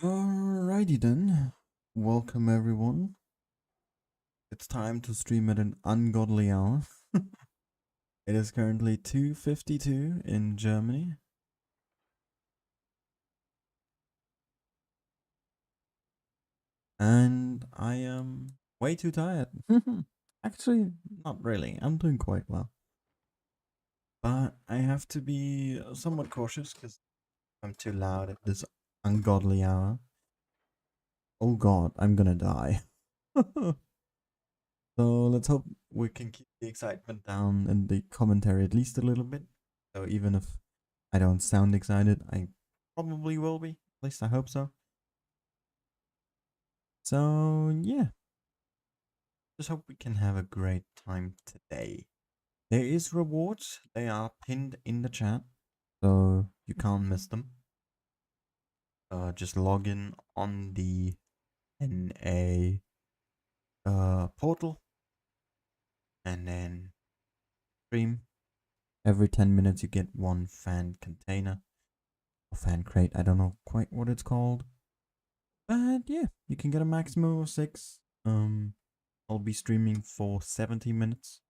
Alrighty then. Welcome everyone. It's time to stream at an ungodly hour. It is currently 2:52 in Germany. And I am way too tired. Actually, not really. I'm doing quite well. But I have to be somewhat cautious because I'm too loud at this ungodly hour. Oh god, I'm gonna die. So let's hope we can keep the excitement down and the commentary at least a little bit. So even if I don't sound excited, I probably will be. At least I hope so. So yeah, just hope we can have a great time today. There is rewards. They are pinned in the chat, so you can't miss them. Just log in on the NA portal and then stream. Every 10 minutes you get one fan container or fan crate. I don't know quite what it's called. But yeah, you can get a maximum of 6. I'll be streaming for 70 minutes.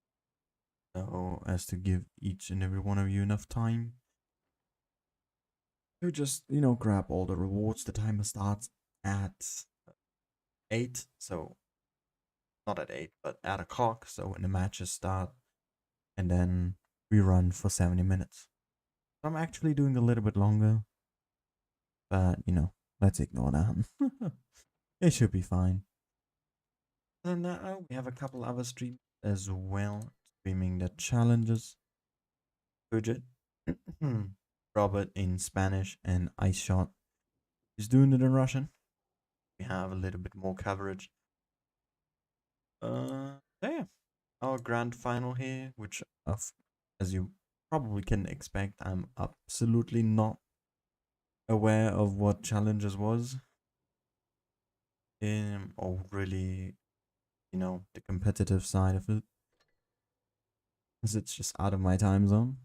So as to give each and every one of you enough time to just, grab all the rewards. The timer starts at 8. So not at 8, but at a clock. So when the matches start, and then we run for 70 minutes. So I'm actually doing a little bit longer, but let's ignore that. It should be fine. And now we have a couple other streams as well, streaming the challenges. Bridget, Robert in Spanish, and Ice Shot is doing it in Russian. We have a little bit more coverage. Yeah, our grand final here, which as you probably can expect, I'm absolutely not aware of what challenges was. Or really, the competitive side of it, because it's just out of my time zone.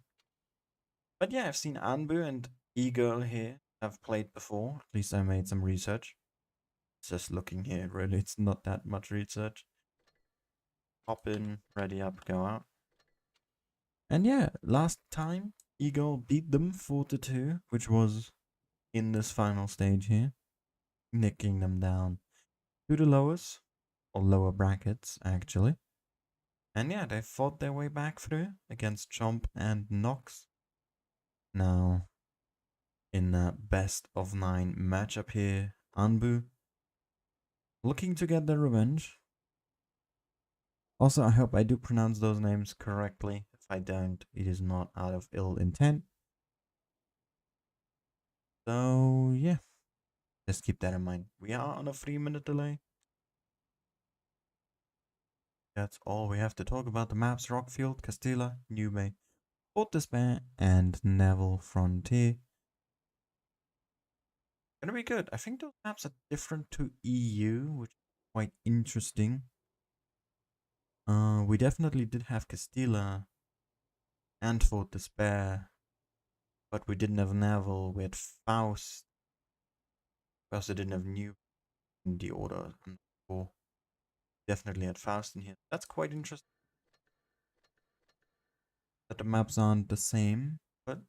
But yeah, I've seen Anbu and E-Girl here have played before. At least I made some research. Just looking here, really, it's not that much research. Hop in, ready up, go out. And yeah, last time, E-Girl beat them 4-2, which was in this final stage here. Nicking them down to the lowest, or lower brackets, actually. And yeah, they fought their way back through against Chomp and Nox. Now, in that best of 9 matchup here, Anbu looking to get their revenge. Also, I hope I do pronounce those names correctly. If I don't, it is not out of ill intent. So, yeah, just keep that in mind. We are on a 3-minute delay. That's all we have to talk about. The maps: Rockfield, Castilla, New Bay, Port Despair, and Neville Frontier. Gonna be good. I think those maps are different to EU, which is quite interesting. We definitely did have Castilla and Fort Despair, but we didn't have Neville. We had Faust. We also didn't have New in the order. Definitely had Faust in here. That's quite interesting. That the maps aren't the same, but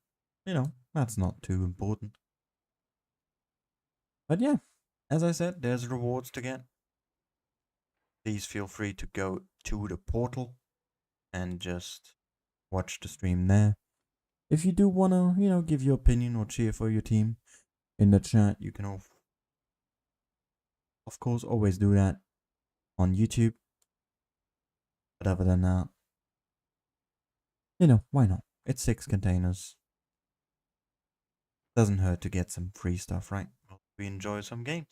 that's not too important. But yeah, as I said, there's rewards to get. Please feel free to go to the portal and just watch the stream there. If you do want to, give your opinion or cheer for your team in the chat, you can, of course, always do that on YouTube. But other than that, why not? It's 6 containers. Doesn't hurt to get some free stuff, right? Well, we enjoy some games.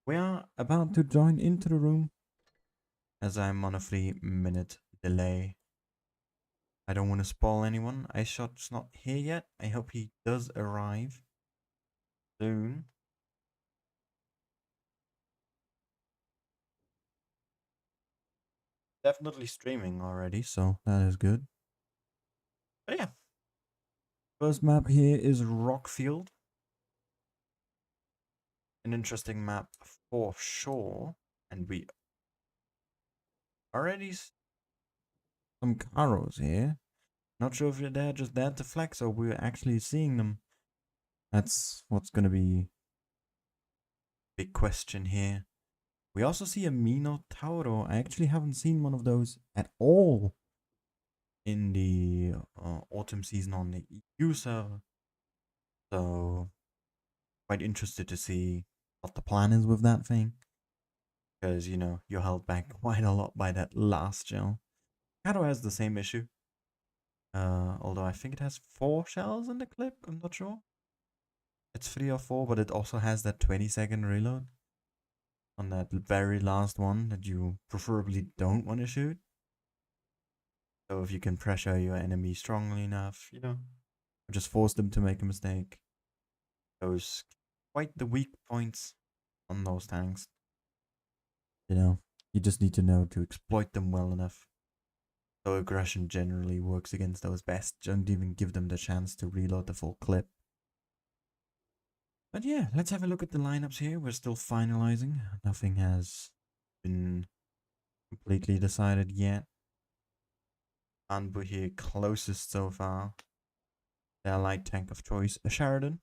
We are about to join into the room as I'm on a 3-minute delay. I don't want to spoil anyone. Ice Shot's not here yet. I hope he does arrive soon. Definitely streaming already, so that is good. But yeah, first map here is Rockfield. an interesting map for sure. And we already some Karos here. Not sure if they're just there to flex or we're actually seeing them. That's what's gonna be big question here. We also see a Minotauro. I actually haven't seen one of those at all in the autumn season on the EU server. So quite interested to see what the plan is with that thing. Because, you know, you're held back quite a lot by that last gel. Kato has the same issue. Although I think it has 4 shells in the clip, I'm not sure. It's 3 or 4, but it also has that 20-second reload on that very last one that you preferably don't want to shoot. So if you can pressure your enemy strongly enough, you know, just force them to make a mistake. Those quite the weak points on those tanks. You know, you just need to know to exploit them well enough. So aggression generally works against those best. Don't even give them the chance to reload the full clip. But yeah, let's have a look at the lineups here. We're still finalizing. Nothing has been completely decided yet. Anbu here closest so far. Their light tank of choice, a Sheridan.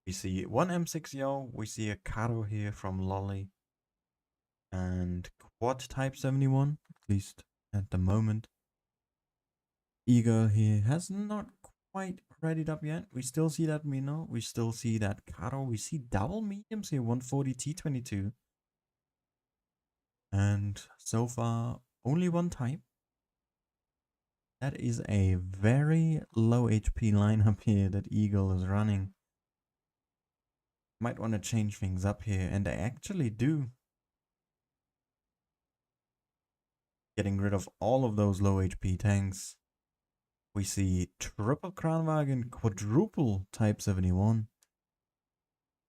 We see one M6 Yo. We see a Karo here from Lolly. And Quad Type 71, at least at the moment. Eagle here has not quite readied up yet. We still see that Mino. We still see that Karo. We see double mediums here, 140 T22. And so far, only one type. That is a very low HP lineup here that Eagle is running. Might want to change things up here, and I actually do. Getting rid of all of those low HP tanks. We see triple Kranwagen, quadruple Type 71.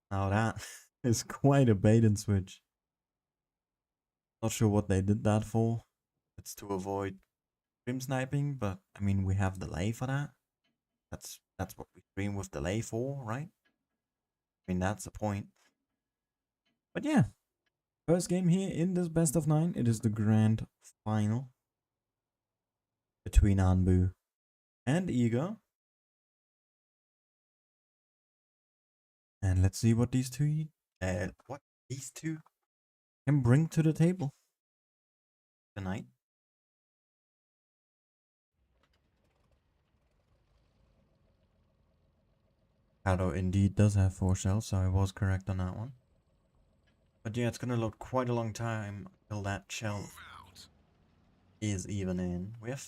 Now that is quite a bait and switch. Not sure what they did that for. It's to avoid stream sniping, but I mean we have delay for that. That's what we stream with delay for, right? I mean that's the point. But yeah, first game here in this best of 9. It is the grand final between Anbu and Ego. And let's see what these two can bring to the table tonight. Kado indeed does have 4 shells, so I was correct on that one. But yeah, it's gonna look quite a long time until that shell is even in. We have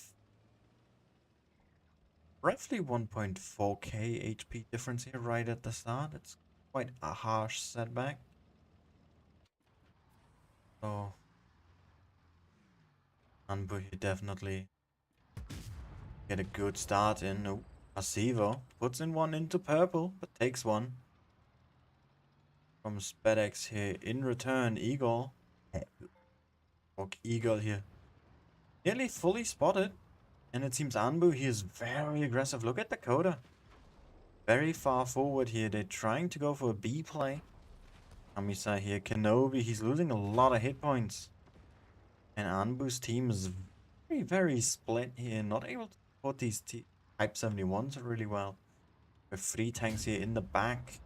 roughly 1.4k HP difference here right at the start. It's quite a harsh setback. So Anbu definitely get a good start in. Oh, Pasivo puts in one into purple, but takes one from Spedex here. In return, Eagle. Eagle here. Nearly fully spotted. And it seems Anbu, he is very aggressive. Look at the coda. Very far forward here. They're trying to go for a B play. Kamisai here. Kenobi, he's losing a lot of hit points. And Anbu's team is very, very split here. Not able to support these Type 71s really well. With 3 tanks here in the back.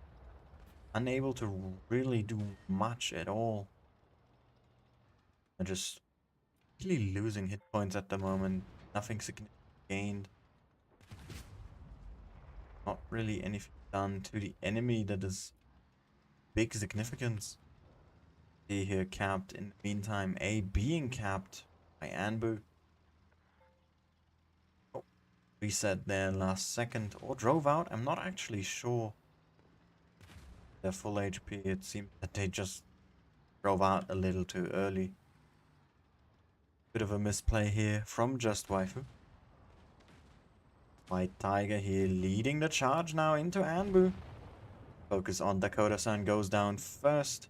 Unable to really do much at all. They're just really losing hit points at the moment. Nothing significant gained. Not really anything done to the enemy that is big significance. See here capped in the meantime. A being capped by Anbu. Oh, reset there last second or drove out. I'm not actually sure. Their full HP. It seems that they just drove out a little too early. Bit of a misplay here from Just Waifu. White Tiger here leading the charge now into Anbu. Focus on Dakota-san goes down first.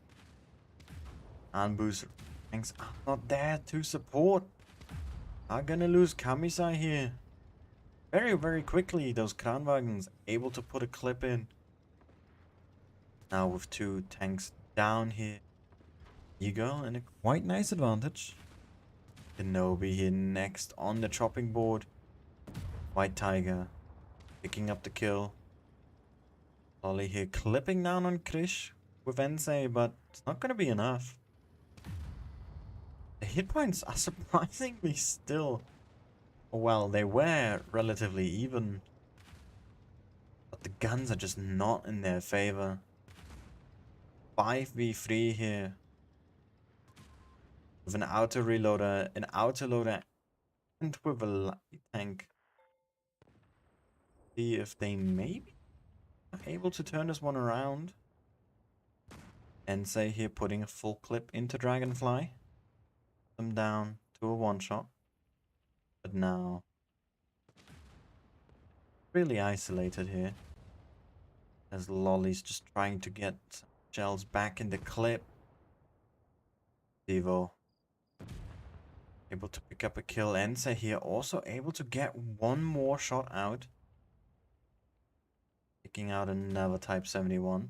Anbu's tanks are not there to support. Are gonna lose Kamisai here. Very, very quickly, those Kranwagens able to put a clip in. Now with 2 tanks down here. Eagle in a quite nice advantage. Kenobi here next on the chopping board. White Tiger picking up the kill. Lolly here clipping down on Krish with Ensei, but it's not gonna be enough. The hit points are surprisingly still, well, they were relatively even, but the guns are just not in their favor. 5v3 here with an outer reloader, an outer loader, and with a light tank. See if they maybe are able to turn this one around. Ensei here putting a full clip into Dragonfly. Them down to a one-shot. But now, really isolated here. As Lolly's just trying to get shells back in the clip. Devo able to pick up a kill. Ensei here also able to get one more shot out. Picking out another Type 71.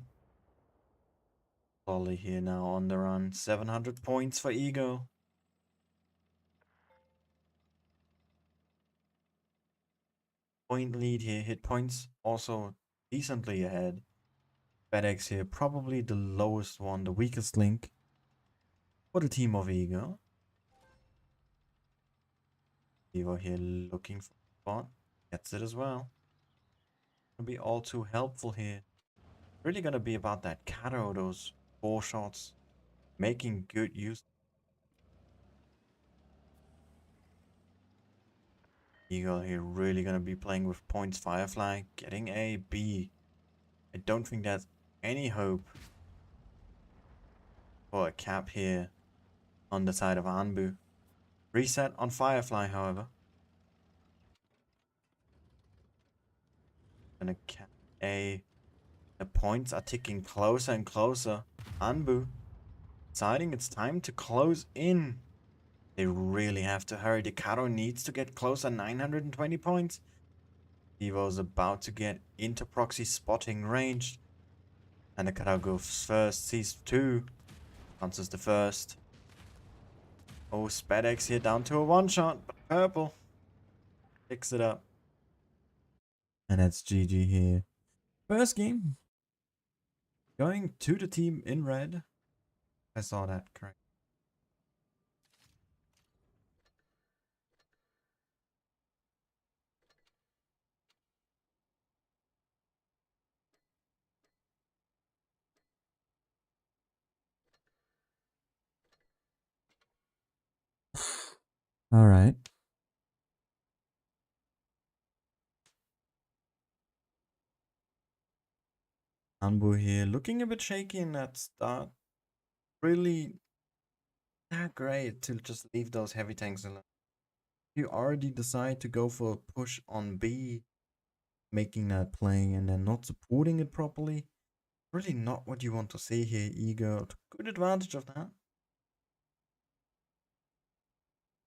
Lolly here now on the run. 700 points for Ego. Point lead here. Hit points also decently ahead. FedEx here, probably the lowest one, the weakest link for the team of Ego. Evo here looking for a spot. Gets it as well. Gonna be all too helpful here. Really gonna be about that Kato, those 4 shots. Making good use. Eagle here really gonna be playing with points. Firefly getting a B. I don't think there's any hope for a cap here on the side of Anbu. Reset on Firefly, however. Gonna cap A. The points are ticking closer and closer. Anbu deciding it's time to close in. They really have to hurry. The Kato needs to get closer. 920 points. Evo's about to get into proxy spotting range. And the Kato goes first. Sees 2. Answers the first. Oh, SpedX here down to a one-shot. But purple picks it up. And that's GG here. First game. Going to the team in red. I saw that correct. All right. Anbu here looking a bit shaky in that start. Really not great to just leave those heavy tanks alone. You already decide to go for a push on B, making that play and then not supporting it properly. Really not what you want to see here. Ego took good advantage of that.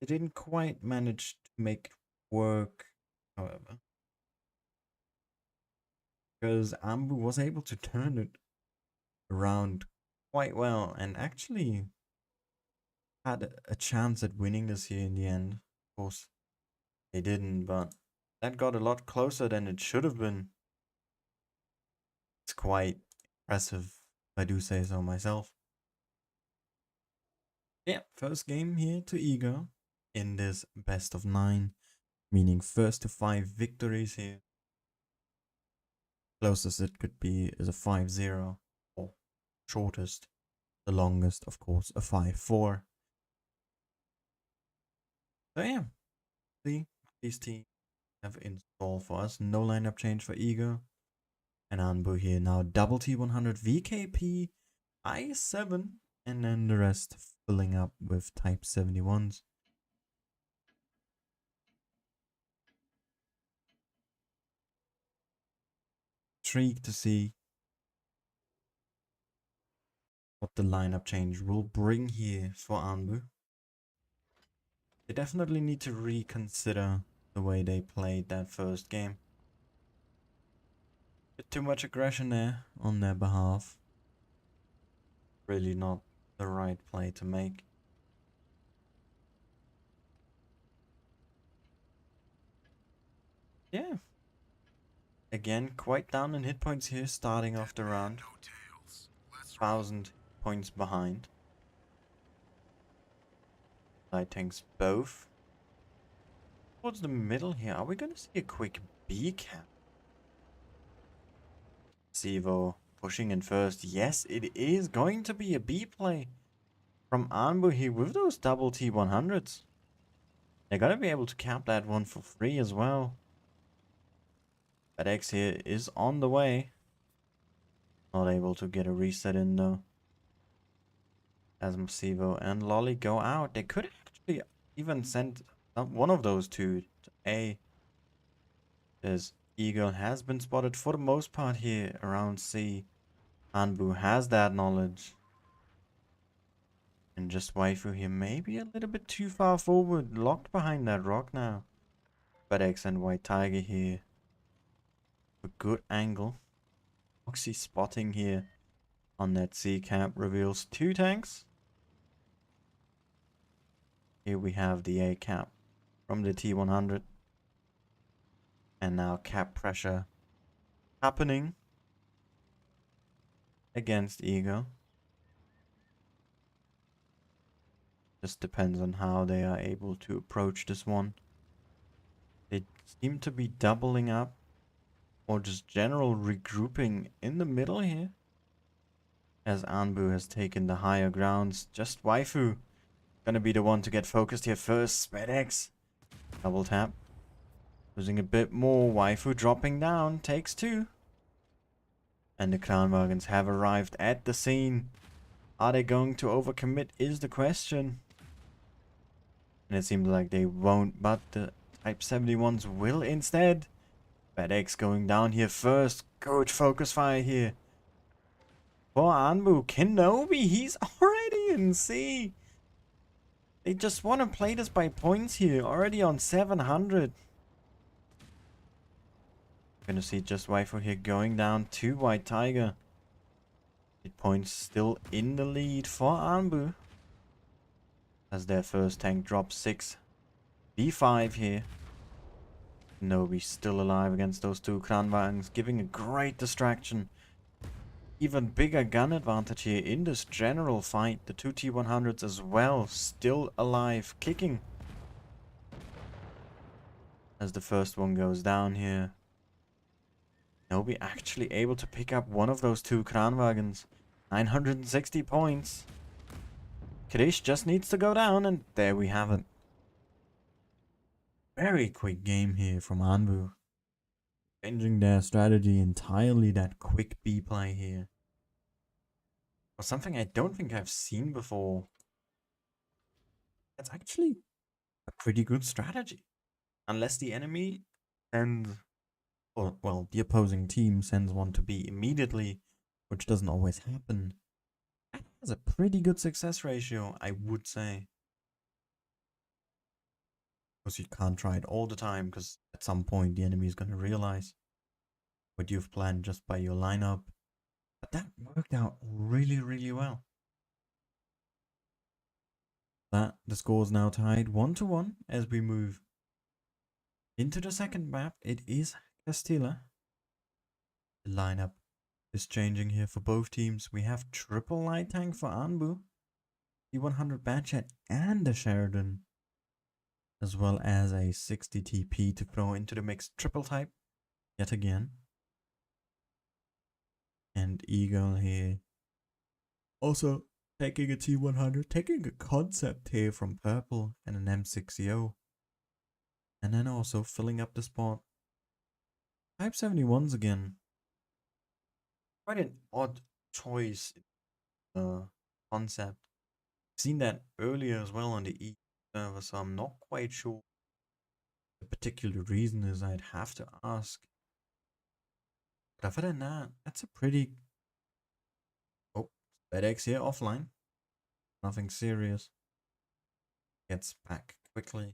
They didn't quite manage to make it work, however. Because Ambu was able to turn it around quite well and actually had a chance at winning this here in the end. Of course, they didn't, but that got a lot closer than it should have been. It's quite impressive, if I do say so myself. Yeah, first game here to Ego in this best of 9, meaning first to 5 victories here. Closest it could be is a 5-0, or shortest. The longest, of course, a 5-4. So yeah, see, these teams have installed for us. No lineup change for Ego. And Anbu here now double T100 VKP I7, and then the rest filling up with Type 71s. Intrigued to see what the lineup change will bring here for Anbu. They definitely need to reconsider the way they played that first game. Bit too much aggression there on their behalf. Really not the right play to make. Yeah. Again, quite down in hit points here, starting off the round. 1,000 points behind. Light tanks both. Towards the middle here, are we gonna see a quick B cap? Sivo pushing in first. Yes, it is going to be a B play from Anbu here with those double T100s. They're gonna be able to cap that one for free as well. But X here is on the way. Not able to get a reset in though. As Sivo and Lolly go out, they could actually even send one of those two to A. As Eagle has been spotted for the most part here around C. Anbu has that knowledge. And just Waifu here, maybe a little bit too far forward, locked behind that rock now. But X and White Tiger here. A good angle. Oxy spotting here on that C cap reveals 2 tanks. Here we have the A cap from the T100. And now cap pressure happening against Ego. Just depends on how they are able to approach this one. They seem to be doubling up or just general regrouping in the middle here. As Anbu has taken the higher grounds. Just Waifu gonna be the one to get focused here first. SpedX. Double tap. Losing a bit more. Waifu dropping down. Takes 2. And the Kranwagens have arrived at the scene. Are they going to overcommit is the question. And it seems like they won't, but the Type 71s will instead. FedEx going down here first. Good focus fire here. For Anbu. Kenobi, he's already in C. They just want to play this by points here. Already on 700. Gonna see just Waifu here going down to White Tiger. 8 points still in the lead for Anbu. As their first tank drops 6. B5 here. Kenobi still alive against those 2 Kranwagens, giving a great distraction. Even bigger gun advantage here in this general fight. The 2 T100s as well, still alive, kicking. As the first one goes down here. Kenobi actually able to pick up one of those 2 Kranwagens. 960 points. Krish just needs to go down, and there we have it. Very quick game here from Anbu. Changing their strategy entirely, that quick B play here. Was something I don't think I've seen before. That's actually a pretty good strategy. Unless the enemy sends, or well, the opposing team sends one to B immediately, which doesn't always happen. That has a pretty good success ratio, I would say. Because you can't try it all the time, because at some point the enemy is going to realize what you've planned just by your lineup. But that worked out really, really well. That the score is now tied 1-1 as we move into the second map. It is Castilla. The lineup is changing here for both teams. We have triple light tank for Anbu, the 100 Batchet and the Sheridan, as well as a 60 TP to throw into the mix. Triple type yet again. And Eagle here also taking a T100, taking a concept here from Purple and an M60. And then also filling up the spot. Type 71s again. Quite an odd choice concept. Seen that earlier as well on the E server, so I'm not quite sure the particular reason is. I'd have to ask. But other than that, that's a pretty... Oh, FedEx here offline. Nothing serious. Gets back quickly.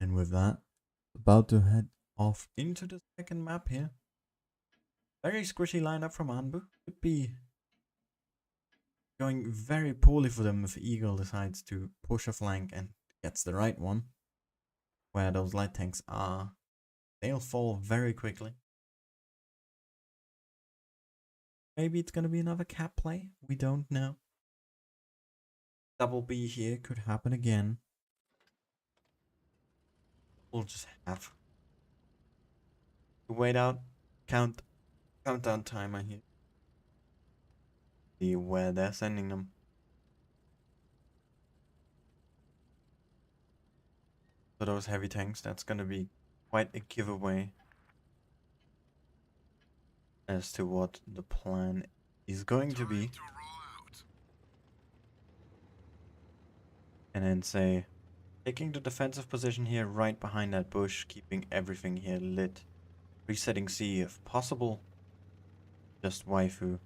And with that, about to head off into the second map here. Very squishy lineup from Anbu. Could be going very poorly for them if Eagle decides to push a flank and gets the right one. Where those light tanks are, they'll fall very quickly. Maybe it's gonna be another cap play. We don't know. Double B here could happen again. We'll just have to wait out. Countdown timer here. See where they're sending them. For those heavy tanks, that's gonna be quite a giveaway as to what the plan is going to be. And then say, taking the defensive position here right behind that bush, keeping everything here lit. Resetting C if possible. Just waifu.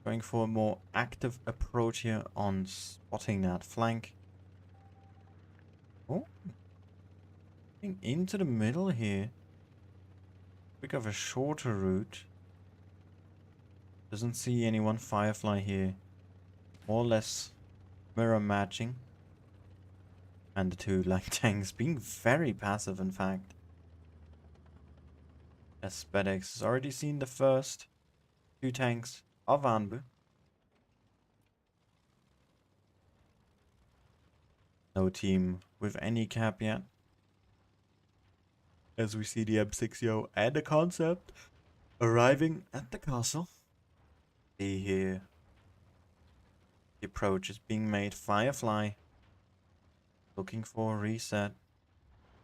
Going for a more active approach here on spotting that flank. Oh. Getting into the middle here. Pick of a shorter route. Doesn't see anyone Firefly here. More or less mirror matching. And the two light tanks being very passive in fact. As SpedX has already seen the first two tanks of Anbu. No team with any cap yet. As we see the M60 and the concept arriving at the castle. See here. The approach is being made. Firefly. Looking for a reset.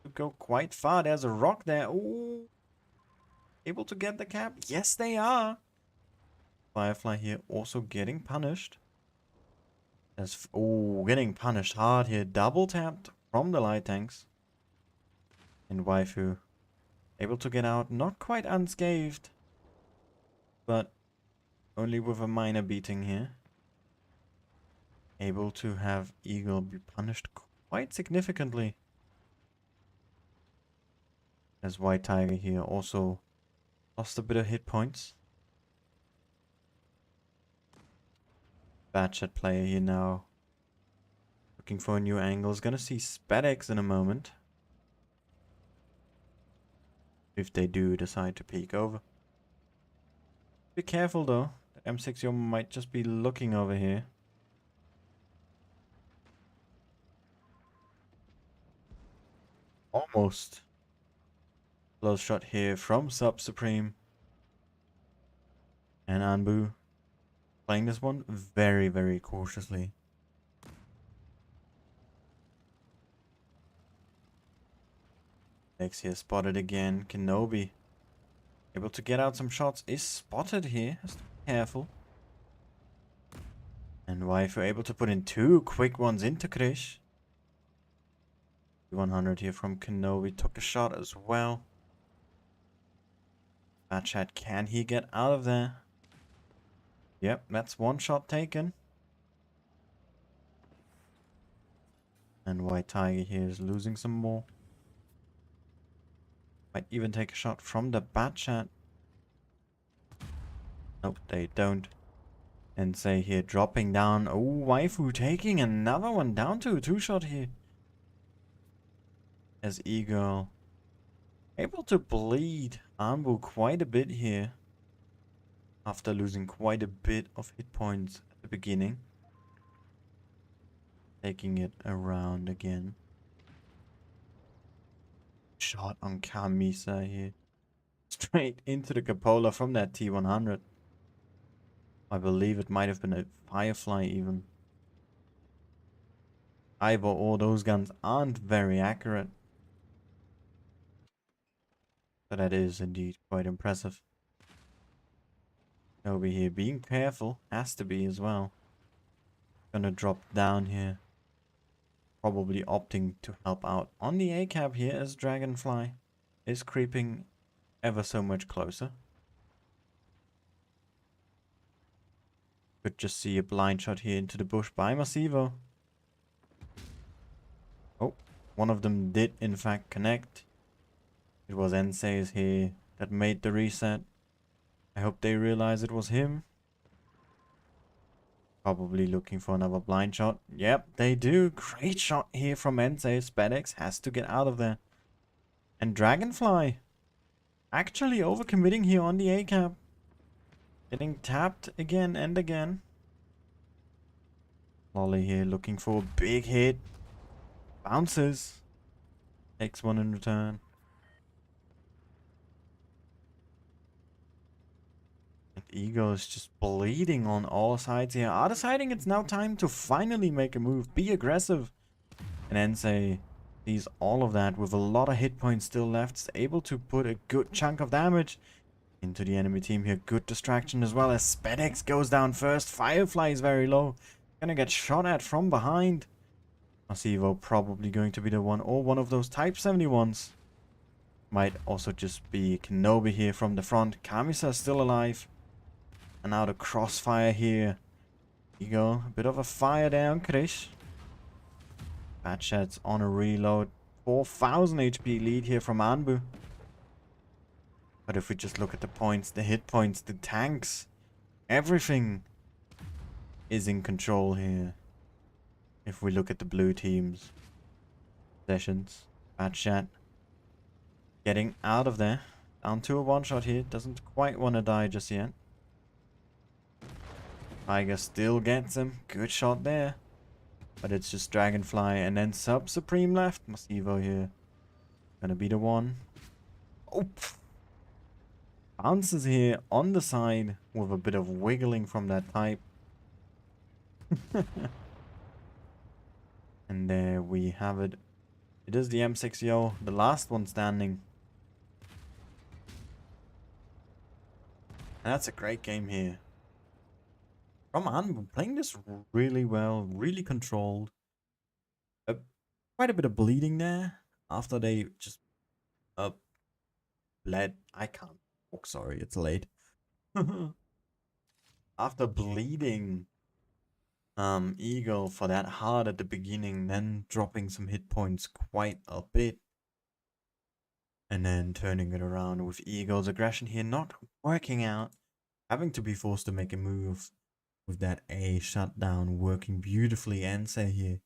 To go quite far. There's a rock there. Ooh. Able to get the cap? Yes, they are. Firefly here also getting punished. As getting punished hard here. Double tapped from the light tanks. And waifu able to get out. Not quite unscathed. But only with a minor beating here. Able to have Eagle be punished quite significantly. As White Tiger here also lost a bit of hit points. Batchet player here now. Looking for a new angle. Is gonna see SpedX in a moment. If they do decide to peek over. Be careful though. The M60 might just be looking over here. Almost. Close shot here from Sub Supreme. And Anbu playing this one very, very cautiously. X here spotted again. Kenobi able to get out some shots. Is spotted here. Has to be careful. And waifu able to put in two quick ones into Krish. 100 here from Kenobi. Took a shot as well. Batchat, can he get out of there? Yep, that's one shot taken. And White Tiger here is losing some more. Might even take a shot from the Batchat. Nope, they don't. And say here, dropping down. Oh, waifu taking another one down to a two-shot here. As Eagle able to bleed Anbu quite a bit here. After losing quite a bit of hit points at the beginning. Taking it around again. Shot on Kamisa here. Straight into the cupola from that T100. I believe it might have been a Firefly even. Either or, those guns aren't very accurate. But that is indeed quite impressive. Over here, being careful. Has to be as well. Gonna drop down here. Probably opting to help out on the A-cap here as Dragonfly is creeping ever so much closer. Could just see a blind shot here into the bush by Masivo. Oh, one of them did in fact connect. It was Ensei's here that made the reset. I hope they realize it was him. Probably looking for another blind shot. Yep, they do. Great shot here from Ense. SpedX has to get out of there. And Dragonfly actually overcommitting here on the A-cap. Getting tapped again and again. Lolly here looking for a big hit. Bounces. Takes one in return. And Eagle is just bleeding on all sides here. Are deciding it's now time to finally make a move. Be aggressive. And Ense sees all of that with a lot of hit points still left. Is able to put a good chunk of damage into the enemy team here. Good distraction as well as SpedX goes down first. Firefly is very low. Gonna get shot at from behind. Masivo probably going to be the one or one of those Type 71s. Might also just be Kenobi here from the front. Kamisa still alive. And now the crossfire here. Eagle, a bit of a fire there on Krish. Batchat's on a reload. 4,000 HP lead here from Anbu. But if we just look at the points, the hit points, the tanks, everything is in control here. If we look at the blue team's possessions, Batchat getting out of there. Down to a one-shot here. Doesn't quite want to die just yet. Tiger still gets him. Good shot there. But it's just Dragonfly and then Sub Supreme left. Masivo here. Gonna be the one. Oh! Bounces here on the side with a bit of wiggling from that type. And there we have it. It is the M60, the last one standing. And that's a great game here. From Anbu, playing this really well, really controlled. Quite a bit of bleeding there after they just bled. I can't talk, sorry, it's late. After bleeding Eagle for that hard at the beginning, then dropping some hit points quite a bit. And then turning it around with Eagle's aggression here not working out. Having to be forced to make a move with that A shutdown working beautifully. Ense here.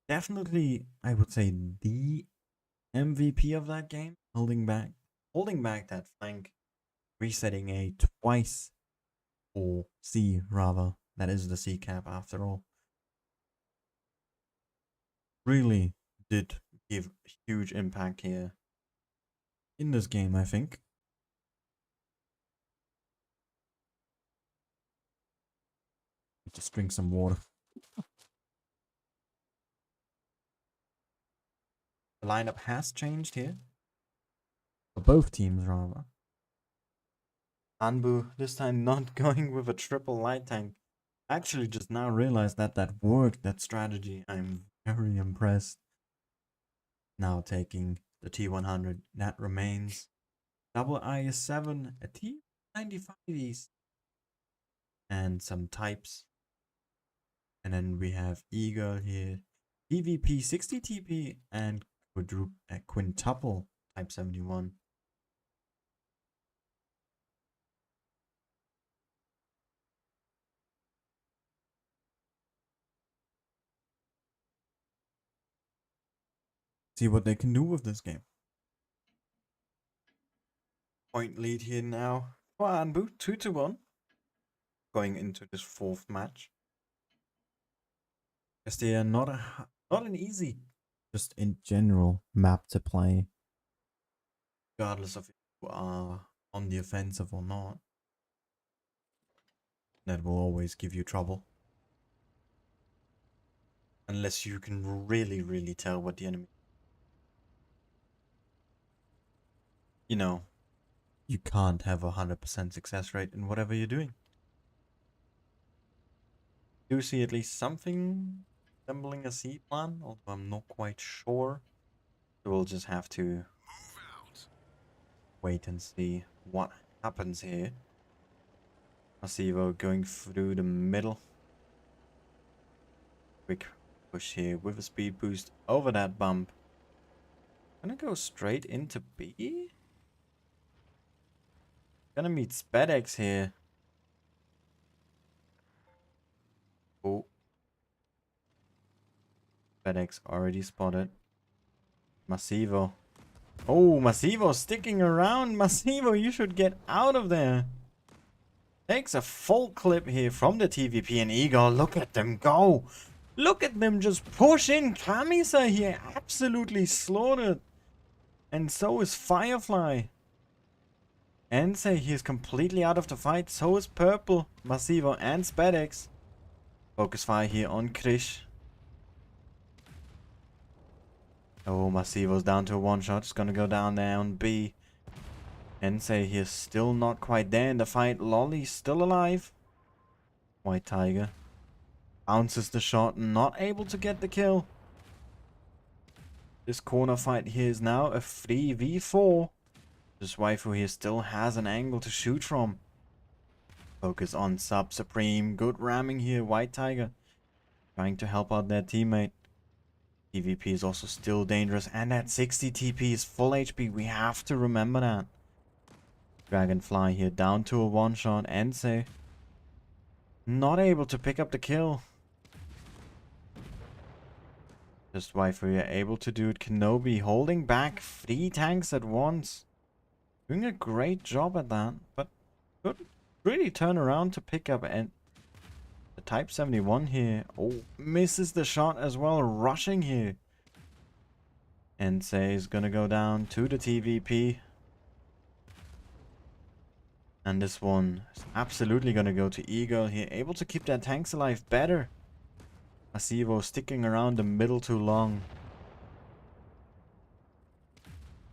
Definitely, I would say, the MVP of that game. Holding back that flank. Resetting A twice. Or C, rather. That is the C cap after all. Really did give huge impact here in this game, I think. Just drink some water. The lineup has changed here. For both teams, rather. Anbu this time not going with a triple light tank. Actually just now realized that that worked, that strategy. I'm very impressed. Now taking the T100, that remains. Double IS-7, a T95s, and some types. And then we have Eagle here, PvP 60 TP, and quintuple Type 71. See what they can do with this game. Point lead here now for Anbu, 2-1. Going into this fourth match. Castilla, not an easy, just in general, map to play. Regardless of if you are on the offensive or not. That will always give you trouble. Unless you can really, really tell what the enemy... You know, you can't have a 100% success rate in whatever you're doing. I do see at least something resembling a C plan, although I'm not quite sure. So we'll just have to wait and see what happens here. Masivo going through the middle. Quick push here with a speed boost over that bump. Gonna go straight into B? Gonna meet SpedX here. Oh. SpedX already spotted. Massivo. Oh, Massivo sticking around. Massivo, you should get out of there. Takes a full clip here from the TVP and Igor. Look at them go. Look at them just push in. Kamisa here absolutely slaughtered. And so is Firefly. Ensei, he is completely out of the fight. So is Purple, Massivo, and SpedX. Focus fire here on Krish. Oh, Massivo's down to a one-shot. It's gonna go down there on B. Ensei here still not quite there in the fight. Lolly's still alive. White Tiger bounces the shot, not able to get the kill. This corner fight here is now a 3v4. This waifu here still has an angle to shoot from. Focus on Sub Supreme. Good ramming here. White Tiger trying to help out their teammate. TVP is also still dangerous. And at 60 TP is full HP. We have to remember that. Dragonfly here down to a one-shot. Ensei not able to pick up the kill. Just waifu here able to do it. Kenobi holding back 3 tanks at once. Doing a great job at that. But could really turn around to pick up and the Type 71 here. Oh, misses the shot as well. Rushing here. Ensei is gonna go down to the TVP. And this one is absolutely gonna go to Eagle here. Able to keep their tanks alive better. Massivo sticking around the middle too long.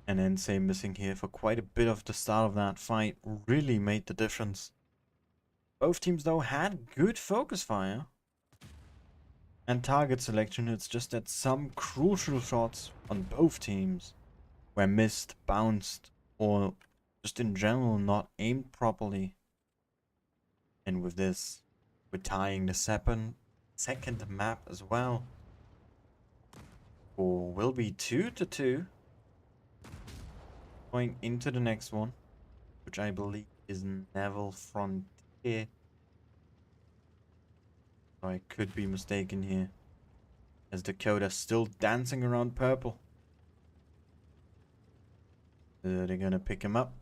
And Ensei missing here for quite a bit of the start of that fight. Really made the difference. Both teams though had good focus fire. And target selection. It's just that some crucial shots on both teams were missed, bounced, or just in general not aimed properly. And with this, we're tying the second map as well. Or will be 2-2. Going into the next one, which I believe is Neville Frontier. I could be mistaken here. As Dakota still dancing around purple. They're gonna pick him up.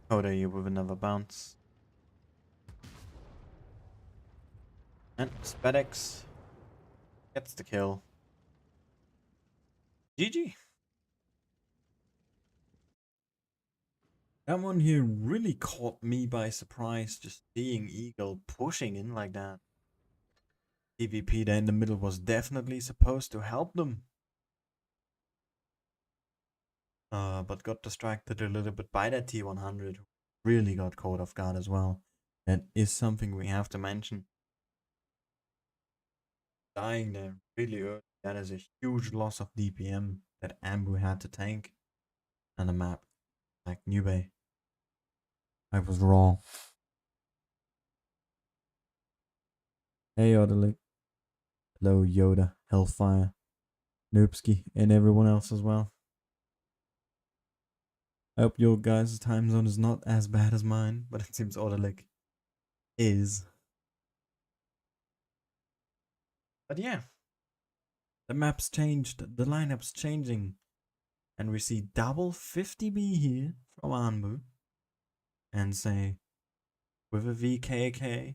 Dakota here with another bounce. And SpedX gets the kill. GG. That one here really caught me by surprise, just seeing Eagle pushing in like that. TVP there in the middle was definitely supposed to help them. But got distracted a little bit by that T100. Really got caught off guard as well. That is something we have to mention. Dying there really early. That is a huge loss of DPM that Ambu had to tank. And the map, like Nube. I was wrong. Hey Odelic. Hello Yoda, Hellfire, Noobski, and everyone else as well. I hope your guys' time zone is not as bad as mine, but it seems Odelic is. But yeah, the map's changed, the lineup's changing, and we see double 50B here from Anbu, and say with a VKK,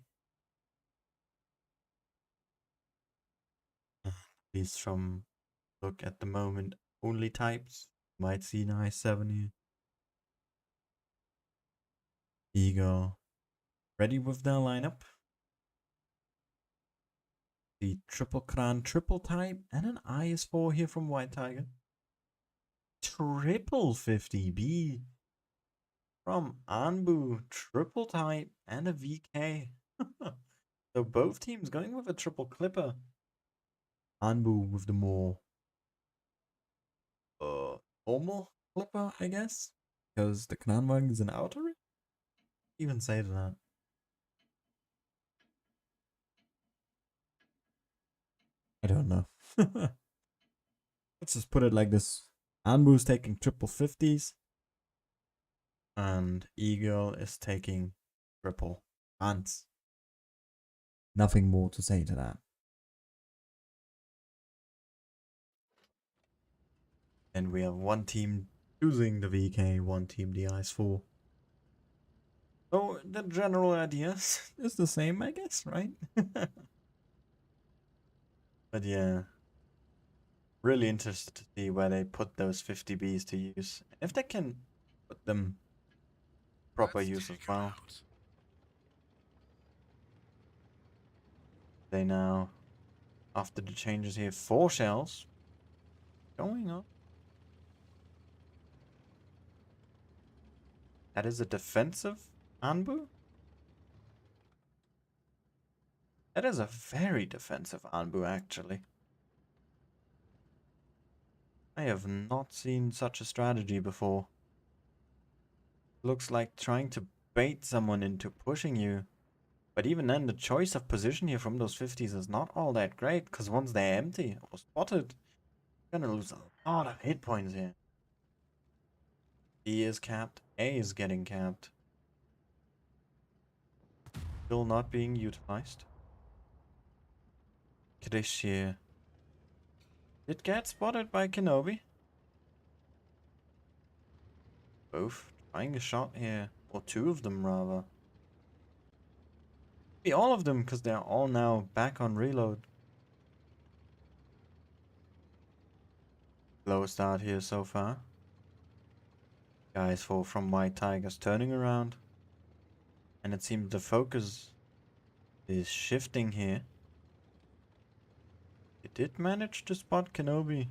at least from look at the moment only types, might see an I7 here. Eagle ready with their lineup. The triple Kran, triple type, and an IS4 here from White Tiger. Triple 50B from Anbu, triple type, and a VK. So both teams going with a triple clipper. Anbu with the more normal clipper, I guess, because the Kranwagen is an outer. Even say that. I don't know. Let's just put it like this. Anbu's taking triple 50s. And Eagle is taking triple. Ants. Nothing more to say to that. And we have one team choosing the VK, one team the IS-4. So the general idea is the same, I guess, right? But yeah, really interested to see where they put those 50Bs to use. If they can put them proper use as well. They now, after the changes here, 4 shells going on. That is a defensive Anbu? That is a very defensive Anbu, actually. I have not seen such a strategy before. Looks like trying to bait someone into pushing you. But even then, the choice of position here from those 50s is not all that great, because once they're empty or spotted, you're gonna lose a lot of hit points here. D is capped, A is getting capped. Still not being utilized. Krish here. Did get spotted by Kenobi. Both trying a shot here, or 2 of them rather. Maybe all of them, because they're all now back on reload. Low start here so far. Guys from White Tigers turning around. And it seems the focus is shifting here. They did manage to spot Kenobi.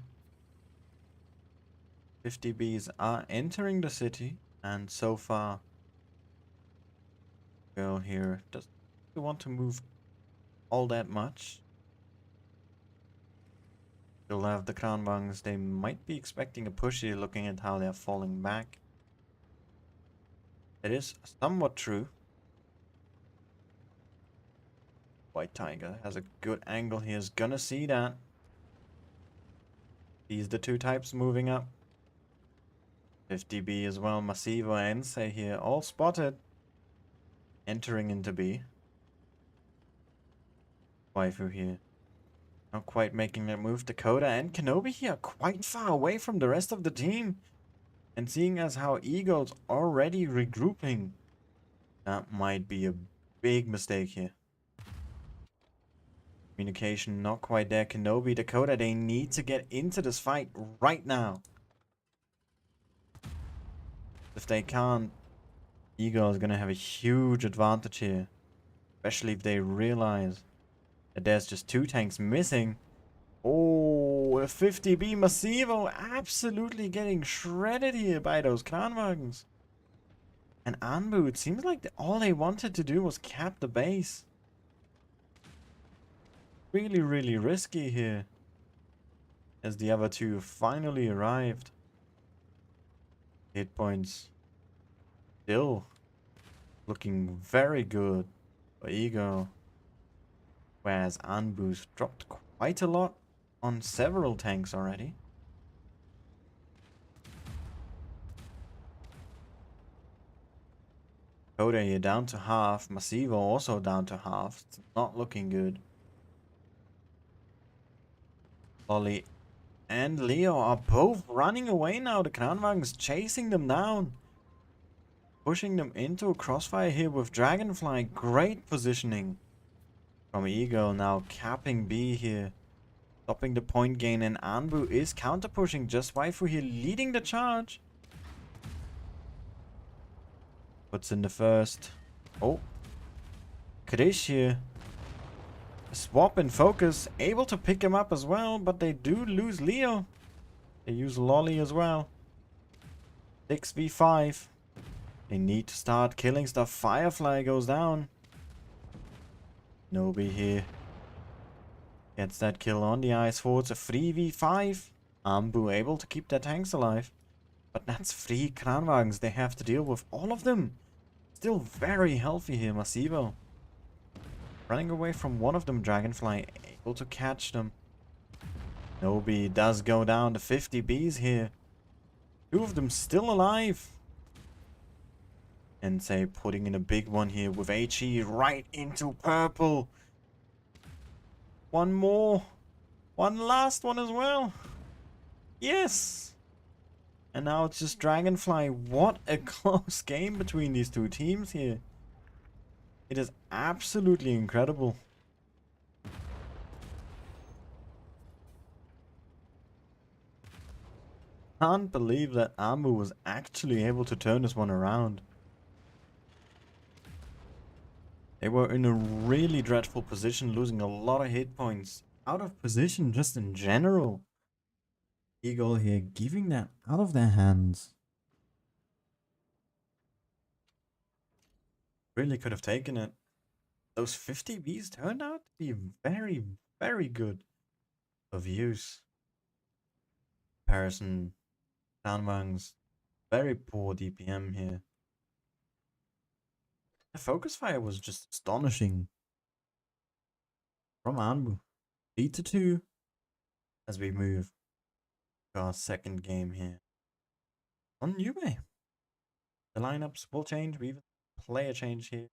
50Bs are entering the city, and so far, girl here doesn't want to move all that much. They'll have the Kranbangs. They might be expecting a push here, looking at how they're falling back. It is somewhat true. White Tiger has a good angle here. Is gonna see that. These the 2 types moving up. 50B as well. Massivo and Say here all spotted. Entering into B. Waifu here. Not quite making that move. Dakota and Kenobi here quite far away from the rest of the team. And seeing as how Eagle's already regrouping, that might be a big mistake here. Communication not quite there. Kenobi, Dakota, they need to get into this fight right now. If they can't, Eagle is going to have a huge advantage here. Especially if they realize that there's just 2 tanks missing. Oh, a 50B Massivo absolutely getting shredded here by those Kranwagens. And Anbu, it seems like all they wanted to do was cap the base. Really, really risky here. As the other 2 finally arrived. Hit points still looking very good for Eagle. Whereas Anbu's dropped quite a lot on several tanks already. Koda here down to half. Massivo also down to half. It's not looking good. Lolly and Leo are both running away now. The Kranwagen's chasing them down. Pushing them into a crossfire here with Dragonfly. Great positioning from Eagle, now capping B here. Stopping the point gain, and Anbu is counter pushing. Just Waifu here leading the charge. Puts in the first. Oh. Krish here. Swap in focus. Able to pick him up as well, but they do lose Leo. They use Lolly as well. 6v5. They need to start killing stuff. Firefly goes down. Nobi here. Gets that kill on the IS-4. It's a 3v5. Anbu able to keep their tanks alive. But that's 3 Kranwagens they have to deal with. All of them. Still very healthy here. Massivo. Running away from one of them. Dragonfly able to catch them. Nobi does go down to 50 Bs here. 2 of them still alive. And say putting in a big one here with HE right into purple. One more. One last one as well. Yes. And now it's just Dragonfly. What a close game between these two teams here. It is absolutely incredible. Can't believe that Ambu was actually able to turn this one around. They were in a really dreadful position, losing a lot of hit points. Out of position just in general. Eagle here giving that out of their hands. Really could have taken it. Those 50 Bs turned out to be very, very good of use. Comparison, Danwang's very poor DPM here. The focus fire was just astonishing from Anbu. 3-2 as we move to our second game here on Yubei. The lineups will change. We even player change here.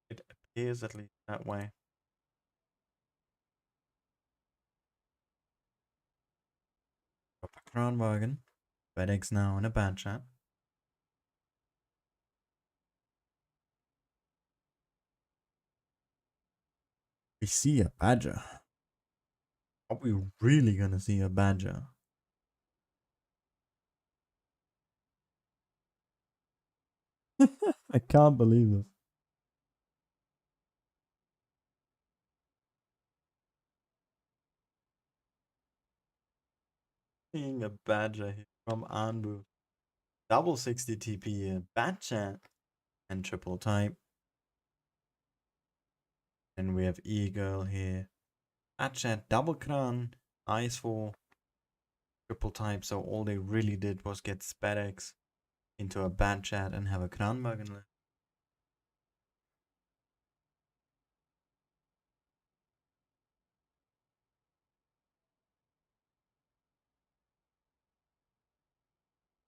It appears at least that way. Kronwagen. FedEx now in a bad chat. We see a badger. Are we really gonna see a badger? I can't believe this. Seeing a badger here from Anbu. Double 60 TP here. Bad chat. And triple type. And we have Eagle here. Bad chat, double Kran, Ice 4, triple type. So all they really did was get FedEx into a bad chat and have a Kranwagen left.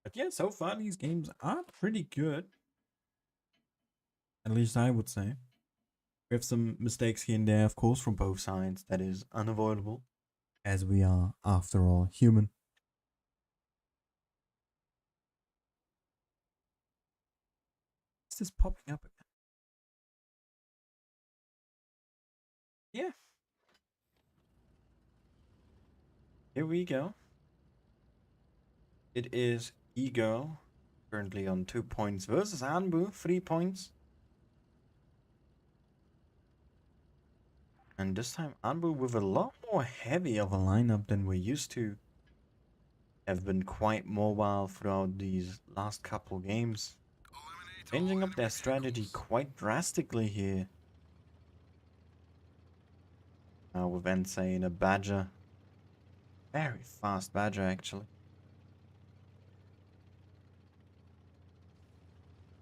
But yeah, so far these games are pretty good. At least I would say. We have some mistakes here and there, of course, from both sides. That is unavoidable, as we are, after all, human. Is this popping up again? Yeah. Here we go. It is Ego, currently on 2 points, versus Anbu, 3 points. And this time Anbu with a lot more heavy of a lineup than we're used to. Have been quite mobile throughout these last couple games. Changing up their strategy quite drastically here. Now with Ensei in a Badger. Very fast Badger actually.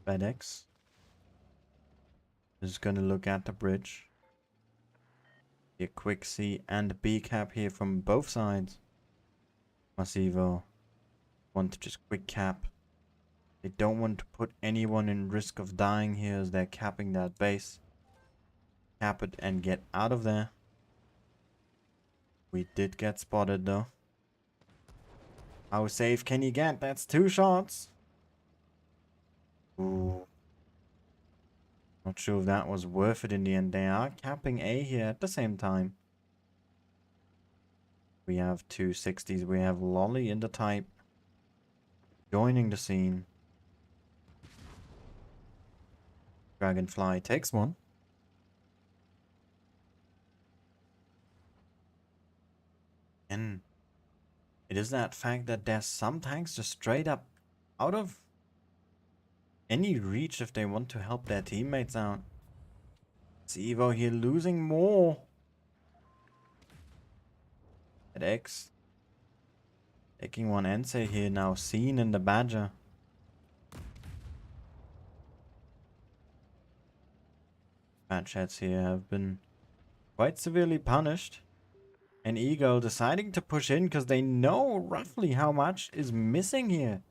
FedEx is gonna look at the bridge. A quick C and B cap here from both sides. Massivo want to just quick cap. They don't want to put anyone in risk of dying here as they're capping that base. Cap it and get out of there. We did get spotted though. How safe can you get? That's 2 shots. Ooh. Not sure if that was worth it in the end. They are capping A here at the same time. We have 2 60s. We have Lolly in the type. Joining the scene. Dragonfly takes one. And it is that fact that there's some tanks just straight up out of any reach if they want to help their teammates out. It's Evo here losing more. At X. Taking one Ensei here now seen in the Badger. Bad chats here have been quite severely punished. And Eagle deciding to push in because they know roughly how much is missing here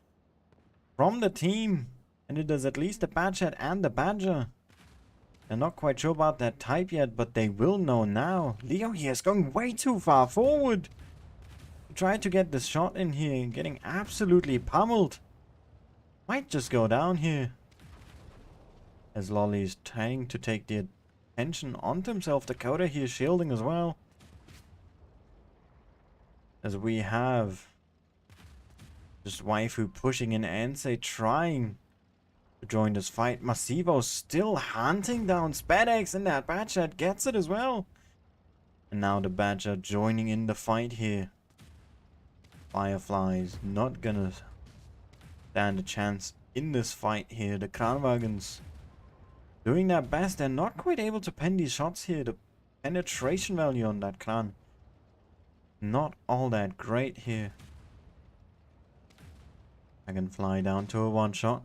from the team. And it is at least the Badger and the Badger. They're not quite sure about that type yet, but they will know now. Leo here is going way too far forward. Try to get this shot in here, getting absolutely pummeled. Might just go down here. As Lolly is trying to take the attention onto himself. Dakota here shielding as well. As we have just Waifu pushing in Ansei trying to join this fight. Masivo still hunting down SpedX, and that Badger gets it as well. And now the Badger joining in the fight here. Fireflies not gonna stand a chance in this fight here. The Kranwagens doing their best. They're not quite able to pen these shots here. The penetration value on that Kran not all that great here. I can fly down to a one shot.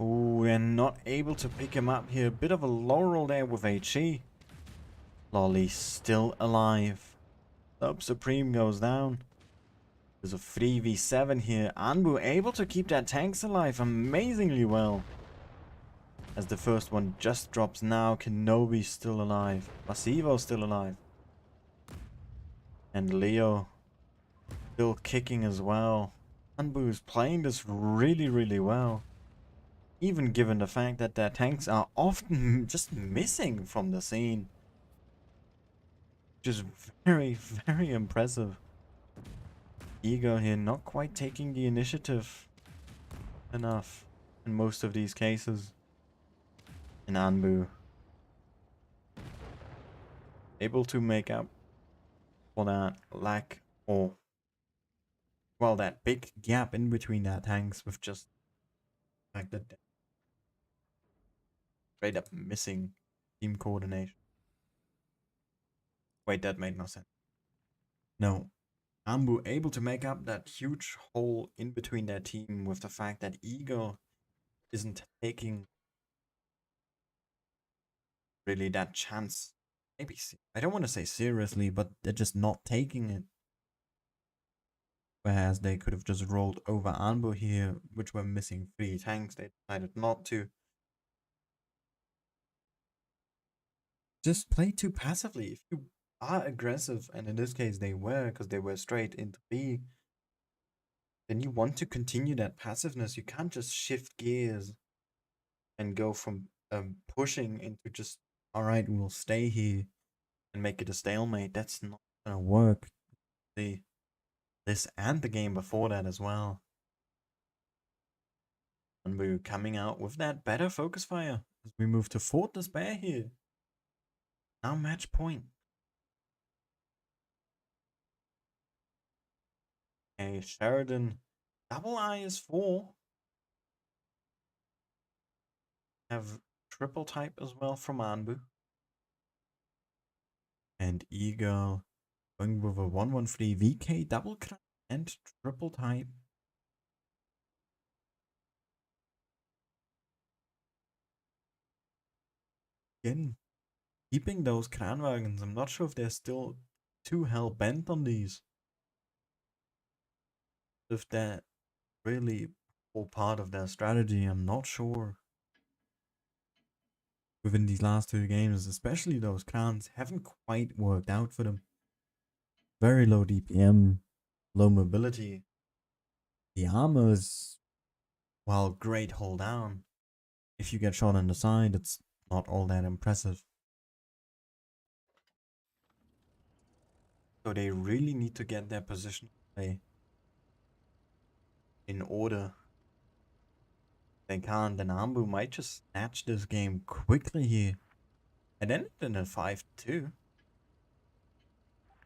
Ooh, we're not able to pick him up here. A bit of a low roll there with HE. Lolly still alive. Sub Supreme goes down. There's a 3v7 here. Anbu able to keep their tanks alive amazingly well. As the first one just drops now. Kenobi's still alive. Masivo's still alive. And Leo still kicking as well. Anbu is playing this really, really well. Even given the fact that their tanks are often just missing from the scene. Which is very, very impressive. Ego here not quite taking the initiative enough in most of these cases. And Anbu able to make up for that lack, or well, that big gap in between their tanks with just the fact that they're straight up missing team coordination. Wait, that made no sense. No. Anbu able to make up that huge hole in between their team with the fact that Eagle isn't taking really that chance. Maybe, I don't want to say seriously, but they're just not taking it. Whereas they could have just rolled over Anbu here, which were missing 3 tanks. They decided not to. Just play too passively. If you are aggressive, and in this case they were, because they were straight into B, then you want to continue that passiveness. You can't just shift gears and go from pushing into just, alright, we'll stay here and make it a stalemate. That's not gonna work. This and the game before that as well. And we're coming out with that better focus fire as we move to Fort Despair here. Now match point. Okay, Sheridan. Double I is 4. Have triple type as well from Anbu. And Eagle going with a 113 VK double crack and triple type. Again, keeping those Kranwagens. I'm not sure if they're still too hell bent on these. If they're really all part of their strategy, I'm not sure. Within these last 2 games, especially those Krans, haven't quite worked out for them. Very low DPM, low mobility. The armor is, well, great hold down. If you get shot on the side, it's not all that impressive. So they really need to get their position play in order. If they can't, then Ambu might just snatch this game quickly here. And then it's in a 5-2.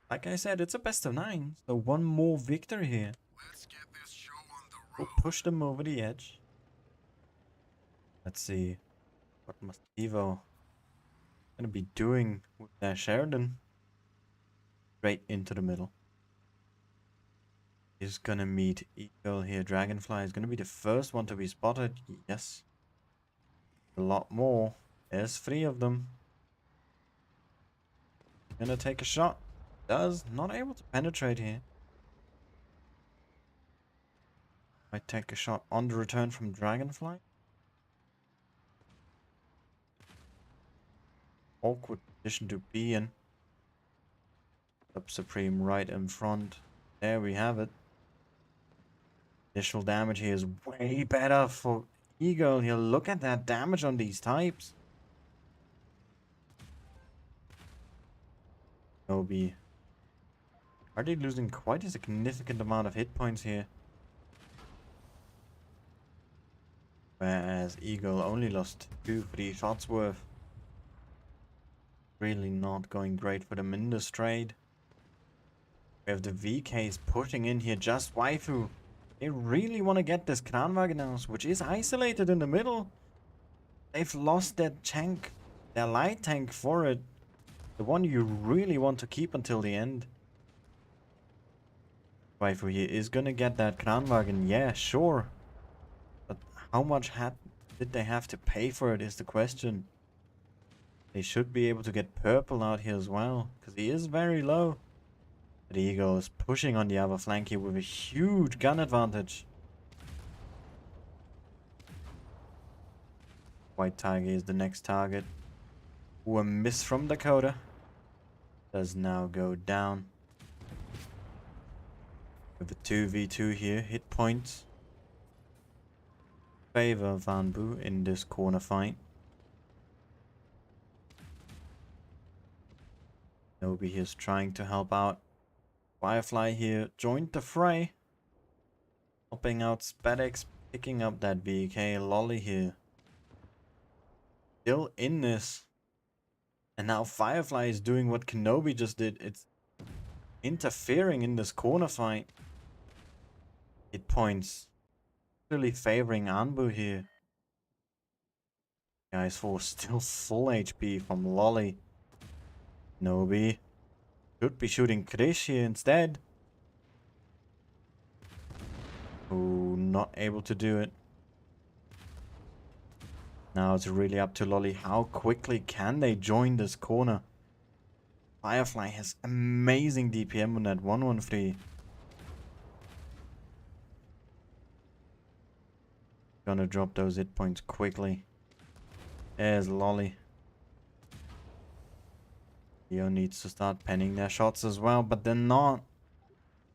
Like I said, it's a best of 9. So one more victory here. Let's get this show on the road. We'll push them over the edge. Let's see what Masivo gonna be doing with their Sheridan. Straight into the middle. He's gonna meet Eagle here. Dragonfly is gonna be the first one to be spotted. Yes. A lot more. There's 3 of them. Gonna take a shot. Does. Not able to penetrate here. Might take a shot on the return from Dragonfly. awkward position to be in. Sub Supreme right in front. There we have it. Initial damage here is way better for Eagle here. Look at that damage on these types. Obi. Are they losing quite a significant amount of hit points here? Whereas Eagle only lost 2-3 shots worth. Really not going great for them in this trade. We have the VKs pushing in here, just waifu. They really want to get this Kranwagen house, which is isolated in the middle. They've lost their tank, their light tank for it. The one you really want to keep until the end. Waifu here is gonna get that Kranwagen, yeah, sure. But how much did they have to pay for it is the question. They should be able to get purple out here as well, because he is very low. But Eagle is pushing on the other flank here with a huge gun advantage. White Tiger is the next target. Ooh, a miss from Dakota. Does now go down. With a 2v2 here, hit points. Favor Van Boo in this corner fight. Nobi is trying to help out. Firefly here joined the fray. Helping out Spadex, picking up that BK Lolly here. Still in this. And now Firefly is doing what Kenobi just did. It's interfering in this corner fight. Hit points. Really favoring Anbu here. Guys, for still full HP from Lolly. Nobi should be shooting Krish here instead. Oh, not able to do it. Now it's really up to Lolly. How quickly can they join this corner? Firefly has amazing DPM on that 113. Gonna drop those hit points quickly. There's Lolly. Leo needs to start penning their shots as well, but they're not.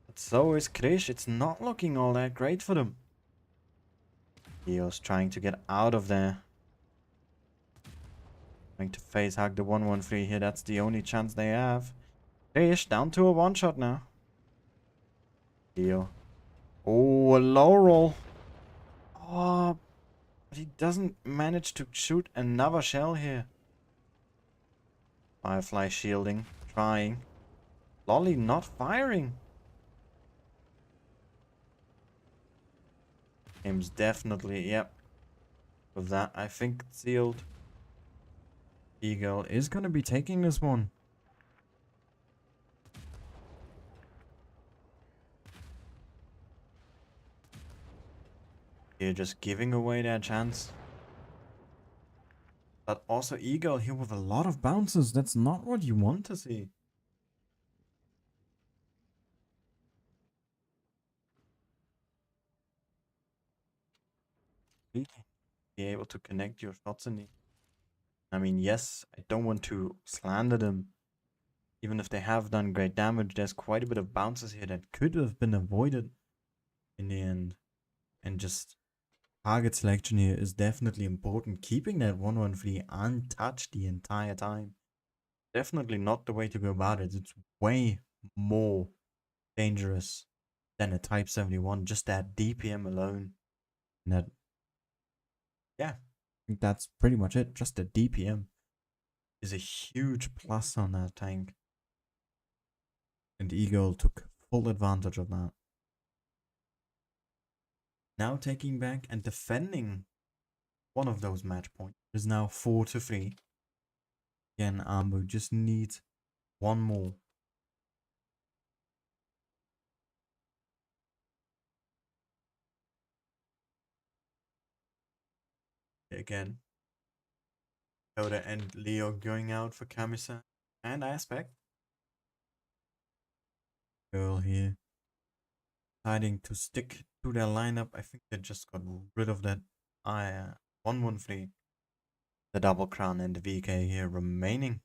But so is Krish. It's not looking all that great for them. Leo's trying to get out of there. Trying to face hug the 113 here. That's the only chance they have. Krish down to a one shot now. Leo. Oh, a low roll. Oh, but he doesn't manage to shoot another shell here. Firefly shielding, trying. Lolly not firing. Game's definitely, yep. With that, I think it's sealed. Eagle is going to be taking this one. You're just giving away their chance. But also Eagle here with a lot of bounces. That's not what you want to see. Be able to connect your shots in the... I mean, yes, I don't want to slander them. Even if they have done great damage, there's quite a bit of bounces here that could have been avoided in the end. And just target selection here is definitely important. Keeping that 113 untouched the entire time. Definitely not the way to go about it. It's way more dangerous than a Type 71. Just that DPM alone. And that, yeah, I think that's pretty much it. Just the DPM is a huge plus on that tank. And Eagle took full advantage of that. Now taking back and defending one of those match points. It is now 4-3. Again, Ambu just needs one more. Again, Yoda and Leo going out for Kamisa and Aspect. Girl here deciding to stick to their lineup. I think they just got rid of that 113. the double crown and the VK here remaining.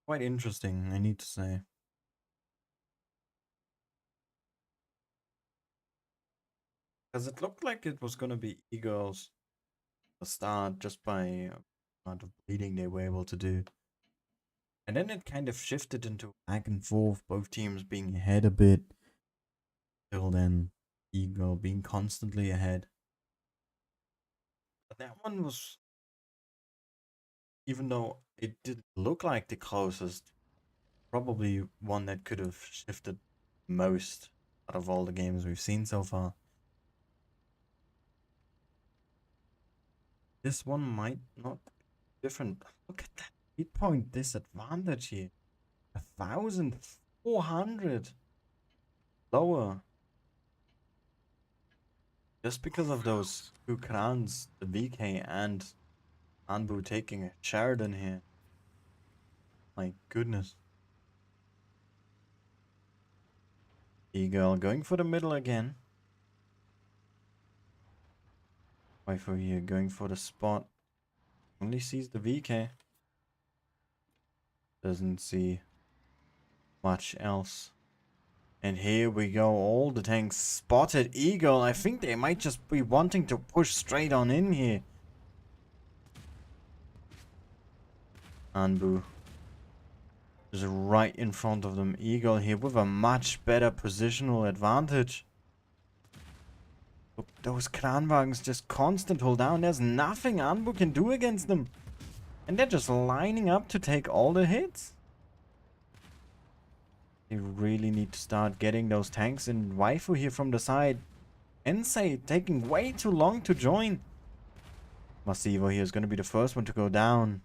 Quite interesting, I need to say. Because it looked like it was gonna be Eagles to start just by amount of bleeding they were able to do. And then it kind of shifted into back and forth, both teams being ahead a bit. Till then, Eagle being constantly ahead. But that one was, even though it didn't look like the closest, probably one that could have shifted most out of all the games we've seen so far. This one might not be different. Look at that hit point disadvantage here. 1,400 lower. Just because of those two crowns, the VK and Anbu taking a Sheridan here. My goodness. Eagle going for the middle again. Waifu here going for the spot. Only sees the VK. Doesn't see much else. And here we go, all the tanks spotted. Eagle, I think they might just be wanting to push straight on in here. Anbu is right in front of them. Eagle here with a much better positional advantage. Look, those Kranwagens just constant hold down. There's nothing Anbu can do against them. And they're just lining up to take all the hits. They really need to start getting those tanks in. Waifu here from the side. Ensei taking way too long to join. Masivo here is going to be the first one to go down.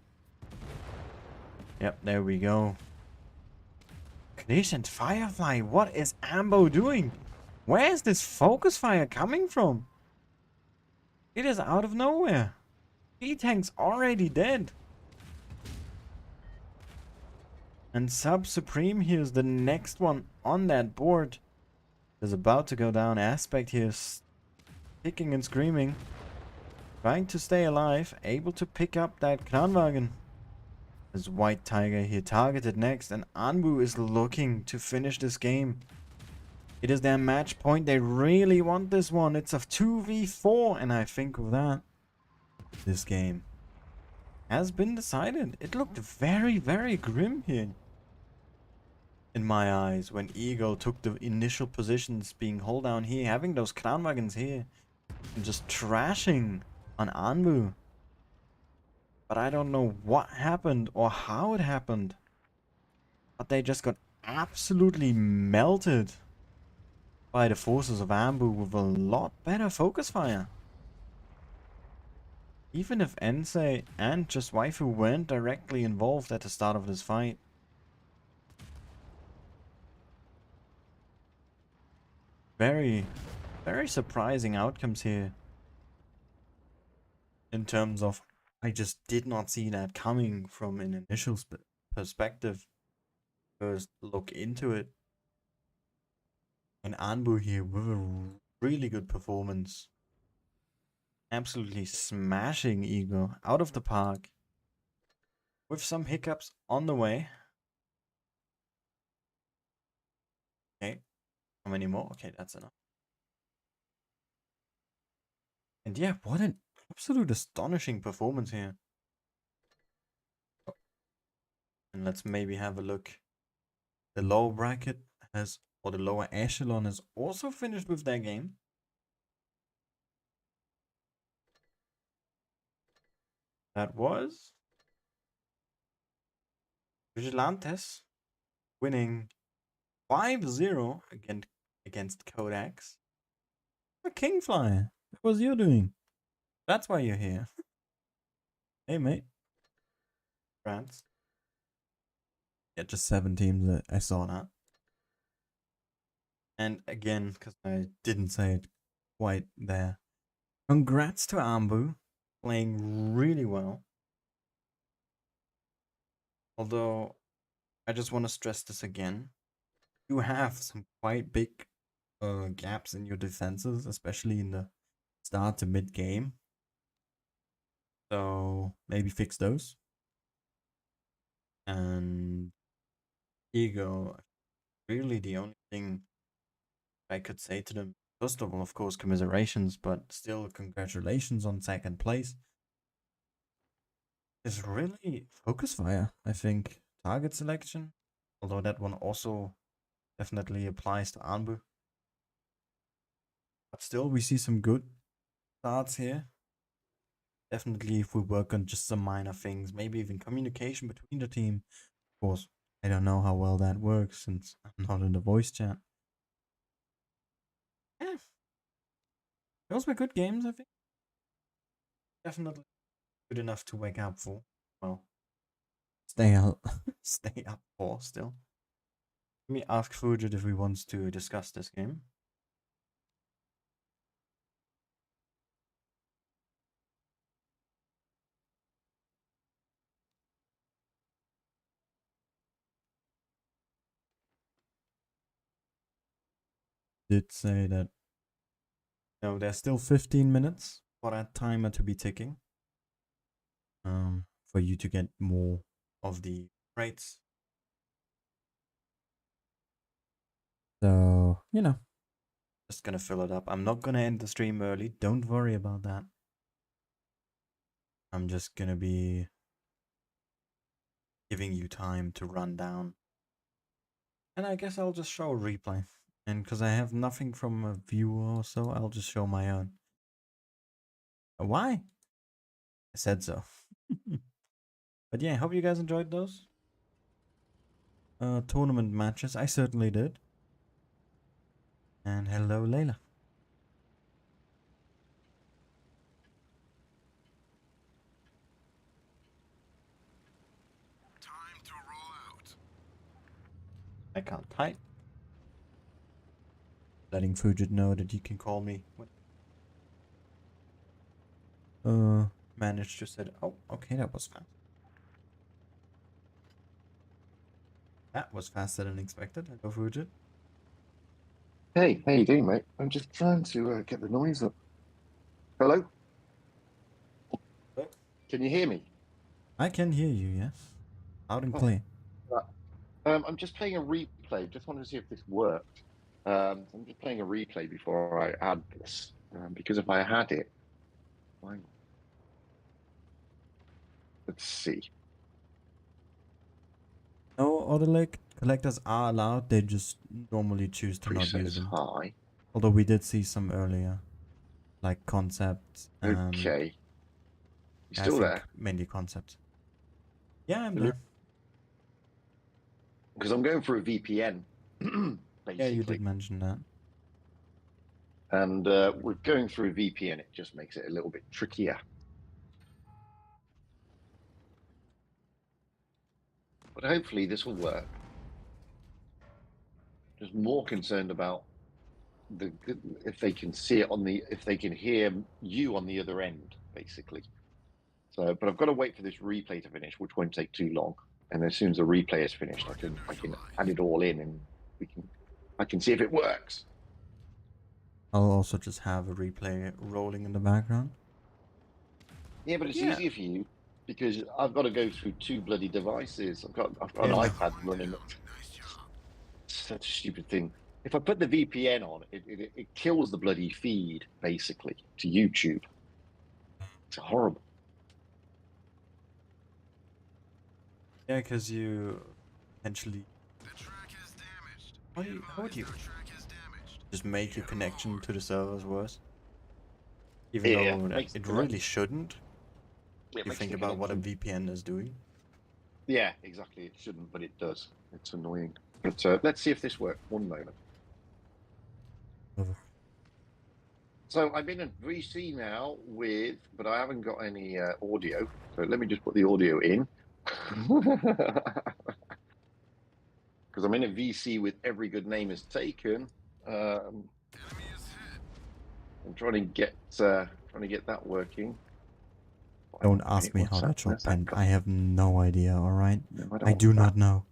Yep, there we go. Knish and Firefly, what is Ambo doing? Where is this focus fire coming from? It is out of nowhere. B-Tank's already dead. And Sub Supreme here is the next one on that board. Is about to go down. Aspect here is kicking and screaming. Trying to stay alive. Able to pick up that Kranwagen. As White Tiger here targeted next. And Anbu is looking to finish this game. It is their match point. They really want this one. It's a 2v4. And I think with that, this game has been decided. It looked very, very grim here. In my eyes, when Eagle took the initial positions, being hold down here, having those Kranwagens here, and just trashing on Anbu. But I don't know what happened or how it happened. But they just got absolutely melted by the forces of Anbu with a lot better focus fire. Even if Ensei and just Waifu weren't directly involved at the start of this fight. Very, very surprising outcomes here. In terms of, I just did not see that coming from an initial perspective. First look into it. And Anbu here with a really good performance. Absolutely smashing Eagle out of the park. With some hiccups on the way. Okay. How many more? Okay, that's enough. And yeah, what an absolute astonishing performance here. And let's maybe have a look. The lower bracket has, or the lower echelon has also finished with their game. That was Vigilantes winning 5-0 against Codex. A Kingfly. What was you doing? That's why you're here. Hey, mate. France. Yeah, just 7 teams. I saw that. And again, because I didn't say it quite there. Congrats to Ambu. Playing really well. Although, I just want to stress this again. You have some quite big gaps in your defenses, especially in the start to mid game. So maybe fix those. And ego, really the only thing I could say to them. First of all, of course, commiserations, but still congratulations on second place. Is really focus fire, I think. Target selection. Although that one also definitely applies to Anbu. But still, we see some good starts here. Definitely, if we work on just some minor things, maybe even communication between the team. Of course, I don't know how well that works since I'm not in the voice chat. Yeah, those were good games, I think. Definitely good enough to wake up for. Well, stay out, stay up for still. Let me ask Fujit if he wants to discuss this game. Did say that there's still 15 minutes for that timer to be ticking. For you to get more of the rates. So, just gonna fill it up. I'm not gonna end the stream early. Don't worry about that. I'm just gonna be giving you time to run down. And I guess I'll just show a replay. And because I have nothing from a viewer or so, I'll just show my own. Why? I said so. But yeah, I hope you guys enjoyed those tournament matches. I certainly did. And hello, Layla. Time to roll out. I can't type. Letting Fujit know that you can call me. Managed to said, oh, okay, that was fast. That was faster than expected. Hello, Fujit. Hey, how you doing, mate? I'm just trying to get the noise up. Hello? Hello? Can you hear me? I can hear you, yes. Loud and Oh. clear. I'm just playing a replay. Just wanted to see if this worked. I'm just playing a replay before I add this. Because if I had it... Let's see. No other collectors are allowed. They just normally choose to not Preset use is them. high. Although we did see some earlier. Like concepts and... Okay. You I still think there? mainly concepts. Yeah, I'm Hello? there. Because I'm going through a VPN, basically. Yeah, you did mention that. And with going through a VPN, it just makes it a little bit trickier. But hopefully this will work. Just more concerned about if they can see it if they can hear you on the other end, basically. So, but I've got to wait for this replay to finish, which won't take too long. And as soon as the replay is finished, I can add it all in, and I can see if it works. I'll also just have a replay rolling in the background. Yeah, but it's easier for you because I've got to go through two bloody devices. I've got an iPad running. Nice job. Such a stupid thing. If I put the VPN on, it kills the bloody feed, basically, to YouTube. It's horrible. Yeah, because you potentially... The track is damaged. How would you The track is damaged. just make your connection to the servers worse? Even Yeah, though it really shouldn't. You think about what a VPN is doing. Yeah, exactly. It shouldn't, but it does. It's annoying. But let's see if this works. One moment. Over. So I'm in a VC now but I haven't got any audio. So let me just put the audio in. Because I'm in a VC with every good name is taken. Enemy is hit. I'm trying to get that working. Don't ask me how that shot penned. I have no idea, alright? No, I do not know.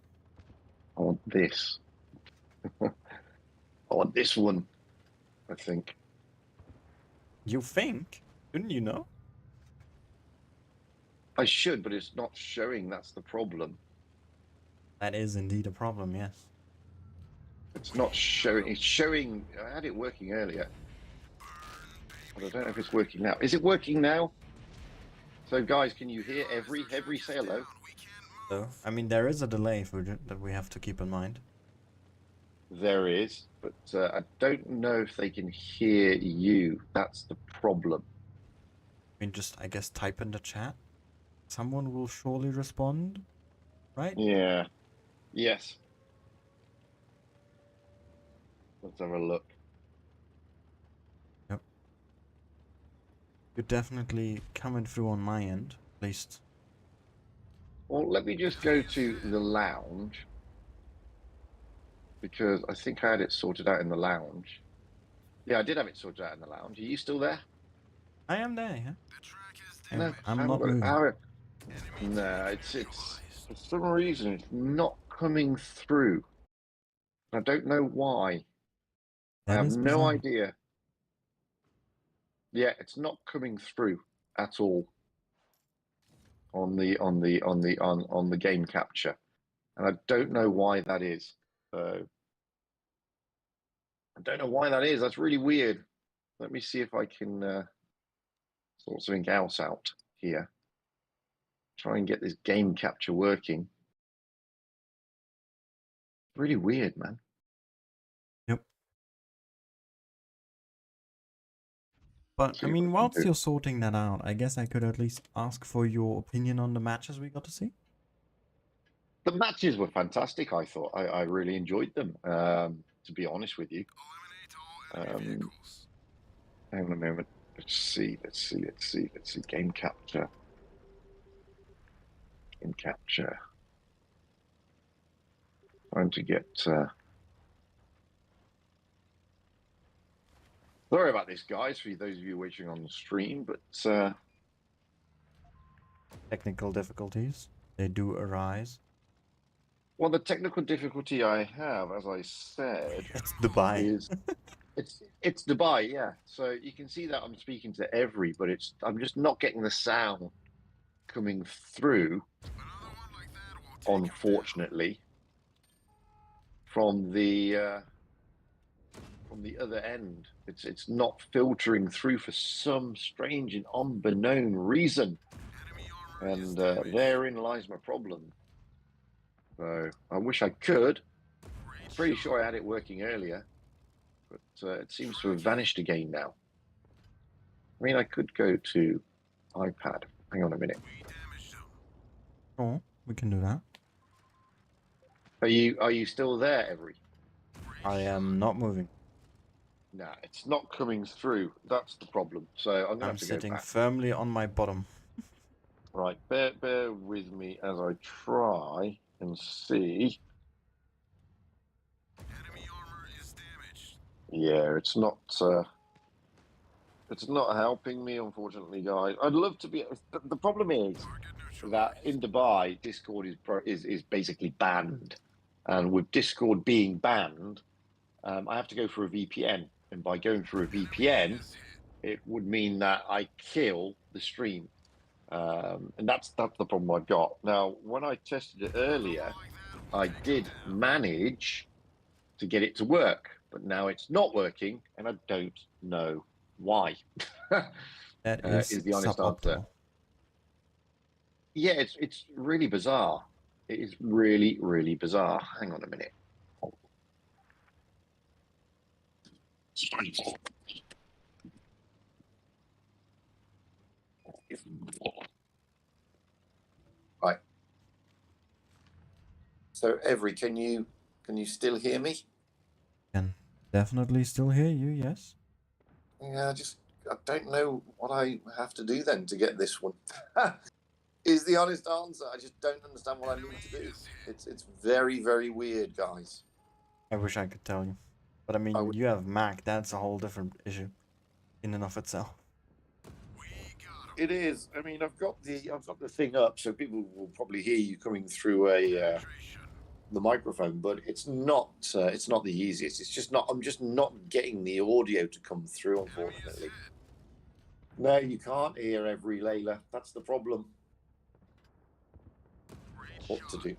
I want this. I want this one, I think. You think? Didn't you know? I should, but it's not showing. That's the problem. That is indeed a problem, yes. It's not showing. It's showing. I had it working earlier, but I don't know if it's working now. Is it working now? So, guys, can you hear every say hello? So, I mean, there is a delay for that we have to keep in mind. There is, but I don't know if they can hear you. That's the problem. I mean, just, I guess, type in the chat. Someone will surely respond, right? Yeah. Yes. Let's have a look. Yep. You're definitely coming through on my end, at least. Well, let me just go to the lounge because I think I had it sorted out in the lounge. Yeah, I did have it sorted out in the lounge. Are you still there? I am there, yeah? No, I'm I haven't not got it. moving. No, it's for some reason it's not coming through. I don't know why. I That have is no bizarre. idea. Yeah, it's not coming through at all on the game capture, and I don't know why that is. So I don't know why that is. That's really weird. Let me see if I can sort something else out here. Try and get this game capture working. Really weird, man. Yep. But, I See if mean, I can whilst do. you're sorting that out, I guess I could at least ask for your opinion on the matches we got to see. The matches were fantastic. I thought I really enjoyed them. To be honest with you, hang on a moment. Let's see. Game capture. Game capture. Trying to get. Sorry about this, guys. For those of you watching on the stream, but Technical difficulties, they do arise. well, the technical difficulty I have, as I said, It's Dubai. is it's Dubai, yeah. So you can see that I'm speaking to every, but I'm just not getting the sound coming through, unfortunately, from the other end. It's not filtering through for some strange and unbeknown reason, and therein lies my problem. So I wish I could. Pretty sure I had it working earlier, but it seems to have vanished again now. I mean, I could go to iPad. Hang on a minute. Oh, we can do that. Are you still there, Every? I am not moving. Nah, it's not coming through. That's the problem. So I'm gonna I'm have to go sitting back. firmly on my bottom. Right, bear with me as I try and see. Yeah, it's not helping me, unfortunately, guys. I'd love to be. The problem is that in Dubai, Discord is basically banned, and with Discord being banned, I have to go through a VPN, and by going through a VPN, it would mean that I kill the stream, and that's the problem I've got. Now, when I tested it earlier, I did manage to get it to work, but now it's not working, and I don't know why. That is Is the honest answer. suboptimal. Yeah, it's really bizarre. It is really, really bizarre. Hang on a minute. Right. So, Every, can you still hear me? Can definitely still hear you, yes. Yeah, I don't know what I have to do then to get this one. Is the honest answer. I just don't understand what I need to do. It's very, very weird, guys. I wish I could tell you. But I mean, you have Mac, that's a whole different issue in and of itself. It is. I mean, I've got the thing up, so people will probably hear you coming through a the microphone, but it's not the easiest. It's just not. I'm just not getting the audio to come through, unfortunately. No, you can't hear every Layla. That's the problem. What to do?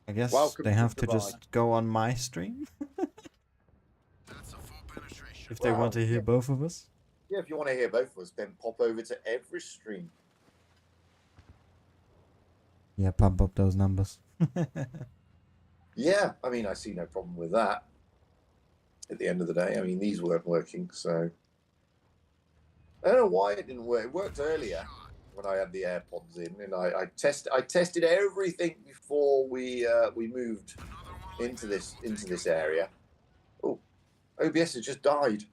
I guess Welcome they to have to Dubai. just go on my stream That's a full penetration. if they want to hear yeah. both of us. Yeah, if you want to hear both of us, then pop over to every stream. Yeah, pump up those numbers. Yeah, I mean, I see no problem with that. At the end of the day, I mean, these weren't working, so I don't know why it didn't work. It worked earlier when I had the AirPods in, and I tested everything before we moved into this area. Oh, OBS has just died.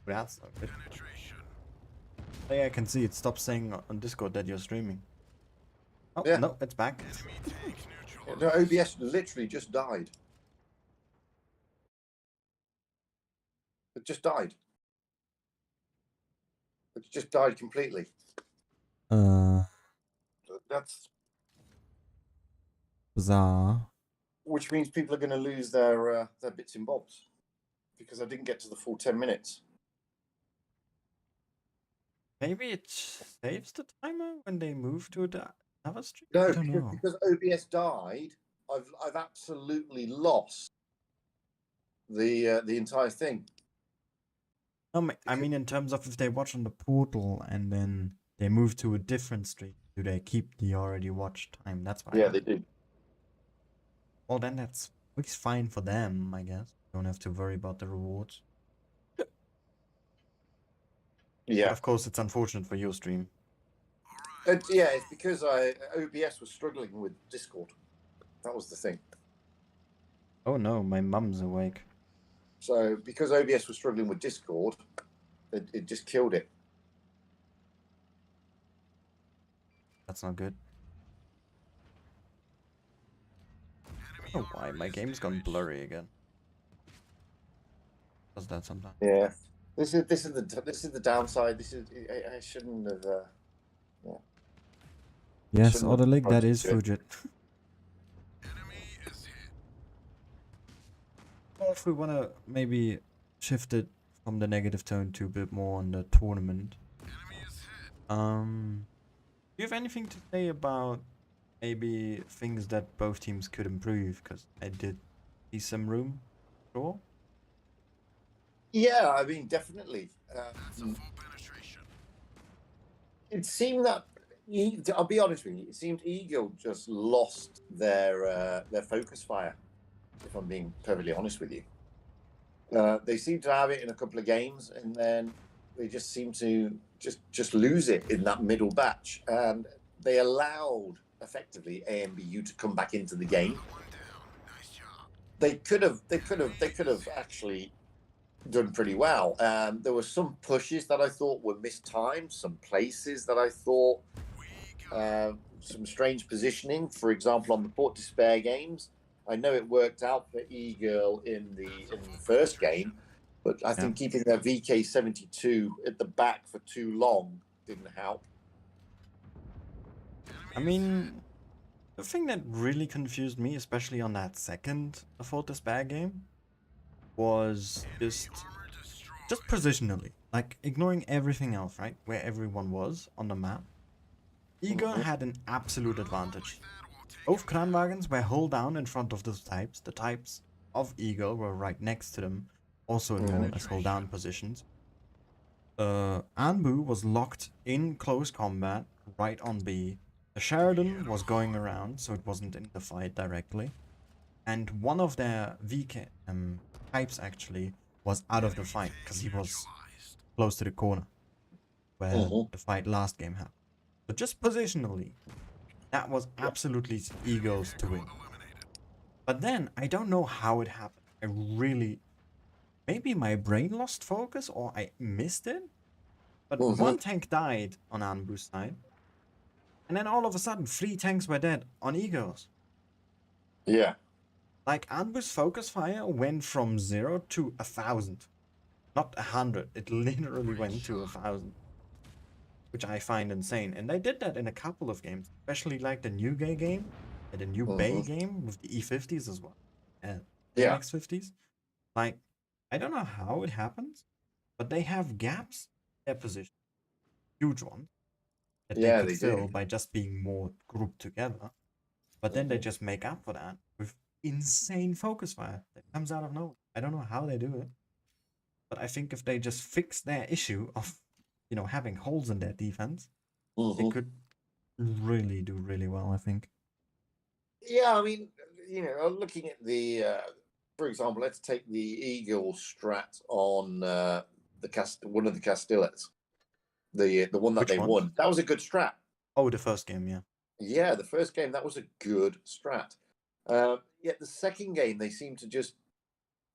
That's not good. Penetration. Hey, I can see it stopped saying on Discord that you're streaming. Oh, Yeah. no, it's back. Enemy tank neutralized. No, OBS literally just died. It just died. It just died completely. That's Bizarre. which means people are going to lose their bits and bobs because I didn't get to the full 10 minutes. Maybe it saves the timer when they move to the other stream? No, I don't know. because OBS died, I've absolutely lost the entire thing. No, I mean in terms of if they watch on the portal and then they move to a different stream, do they keep the already watched time? That's what I Yeah, mean. they did. Well, then that's at least fine for them, I guess. Don't have to worry about the rewards. But Yeah, of course, it's unfortunate for your stream. it's because OBS was struggling with Discord. That was the thing. Oh no, my mum's awake. So because OBS was struggling with Discord, it just killed it. That's not good. Oh, why my game's gone blurry again? Does that sometimes? Yeah, this is the downside. I shouldn't have. Yes, Shouldn't have Autolic, that approached is it. Fujit. Enemy is hit. Well, if we want to maybe shift it from the negative tone to a bit more on the tournament. Enemy is hit. Do you have anything to say about maybe things that both teams could improve? Because I did see some room. Sure. Yeah, I mean, definitely. That's a full penetration. It seemed that I'll be honest with you. It seemed Eagle just lost their focus fire. If I'm being perfectly honest with you, they seem to have it in a couple of games, and then they just seem to just lose it in that middle batch. And they allowed effectively AMBU to come back into the game. One down. Nice job. They could have actually done pretty well. There were some pushes that I thought were mistimed, some places that I thought some strange positioning. For example, on the Port Despair games, I know it worked out for E-Girl in the first game, but I think keeping their VK72 at the back for too long didn't help. I mean, the thing that really confused me, especially on that second Fort Despair game, was just positionally, like ignoring everything else, right? Where everyone was on the map. Eagle had an absolute advantage. Both Kranwagens were hull down in front of those types. The types of Eagle were right next to them, also known as hull down positions. Anbu was locked in close combat right on B. The Sheridan was going around, so it wasn't in the fight directly. And one of their VK types actually was out of the fight because he was close to the corner where the fight last game happened. So just positionally, that was absolutely Eagles to win. But then I don't know how it happened. I really, maybe my brain lost focus or I missed it. But one tank died on Anbu's side, and then all of a sudden 3 tanks were dead on Eagles. Yeah. Like, Anbu's focus fire went from 0 to 1,000. Not 100. It literally went to 1,000. Which I find insane. And they did that in a couple of games. Especially like the New Gay game. The new Bay game with the E50s as well. And Yeah. MX50s. Like, I don't know how it happens, but they have gaps in their position. Huge ones. That they Yeah, could they fill do. by just being more grouped together. But then they just make up for that with insane focus fire that comes out of nowhere. I don't know how they do it. But I think if they just fix their issue of, having holes in their defense, they could really do really well, I think. Yeah, I mean, looking at for example, let's take the Eagle strat on one of the Castillas, the one that Which they one? won. That was a good strat. Oh, the first game, yeah. Yeah, the first game that was a good strat. Yet the second game they seem to just,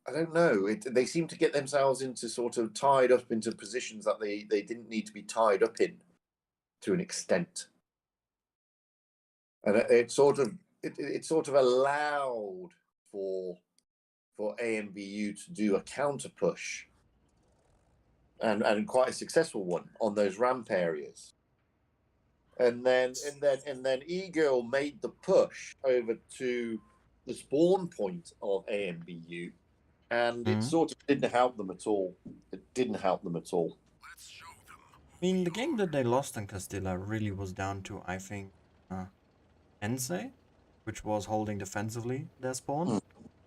I don't know, they seem to get themselves into sort of tied up into positions that they didn't need to be tied up in to an extent, and it sort of allowed for AMBU to do a counter push, and quite a successful one on those ramp areas. And then Eagle made the push over to the spawn point of AMBU, and it sort of didn't help them at all. It didn't help them at all. Let's show them. I mean, the game that they lost in Castilla really was down to, I think, Ensei, which was holding defensively their spawn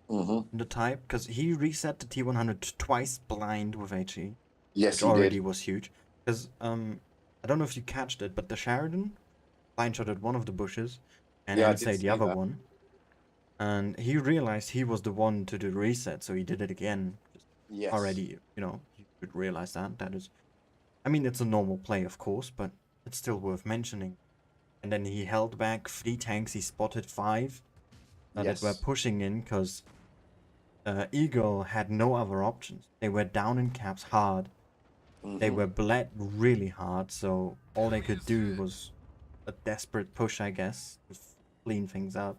in the type, because he reset the T100 twice blind with HE, Yes, which he already did. was huge. Because I don't know if you catched it, but the Sheridan blind shotted one of the bushes, and Yeah, I did Ensei see the other that. one, and he realized he was the one to do the reset, so he did it again. Yes. Already, you could realize that is. I mean, it's a normal play, of course, but it's still worth mentioning. And then he held back 3 tanks. He spotted 5 that were Yes. pushing in because Eagle had no other options. They were down in caps hard. They were bled really hard, so all they could do was a desperate push, I guess, to clean things up.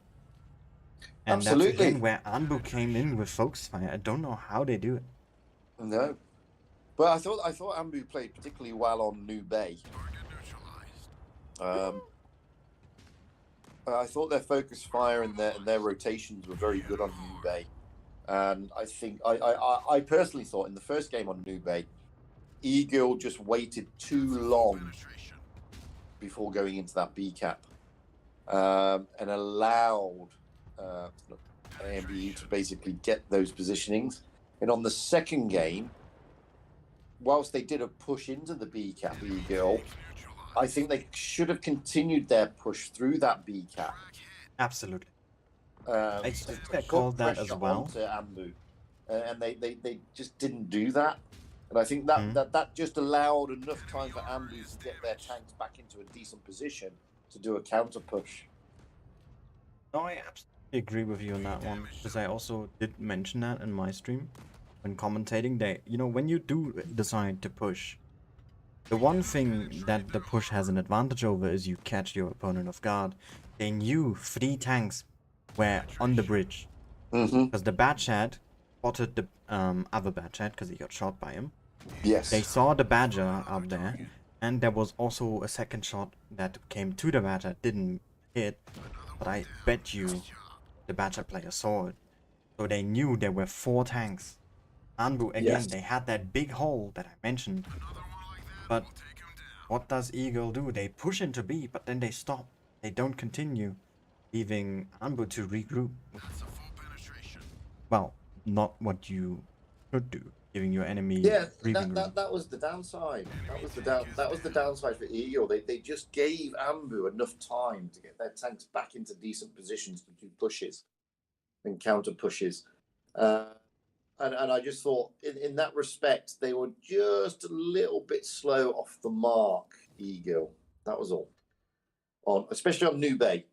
And that's Absolutely. again where Anbu came in with focus fire. I don't know how they do it. No. But I thought Ambu played particularly well on New Bay. Target neutralized. I thought their focus fire and their rotations were very good on New Bay. And I think I personally thought in the first game on New Bay, Eagle just waited too long Penetration. before going into that B cap, and allowed AMBU to basically get those positionings. And on the second game, whilst they did a push into the B cap, Eagle, I think they should have continued their push through that B cap. Absolutely. I think they called that as well. Onto Ambu, and they just didn't do that. And I think that just allowed enough time for Ambu to get their tanks back into a decent position to do a counter push. No, I absolutely agree with you on that one, because I also did mention that in my stream when commentating. When you do decide to push, the one thing that the push has an advantage over is you catch your opponent off guard. They knew 3 tanks were on the bridge, because the Bat Chat spotted the other Bat Chat because he got shot by him. Yes. They saw the Badger up there, and there was also a second shot that came to the Badger, didn't hit, but I bet you the Badger player saw it. So they knew there were 4 tanks. Anbu, again, they had that big hole that I mentioned. But what does Eagle do? They push into B, but then they stop. They don't continue, leaving Anbu to regroup. That's a full penetration. Well, not what you should do, giving your enemy breathing room. That was the downside. That was the downside for Eagle. They just gave Ambu enough time to get their tanks back into decent positions to do pushes and counter pushes. And I just thought in that respect they were just a little bit slow off the mark, Eagle. That was all. Especially on New Bay.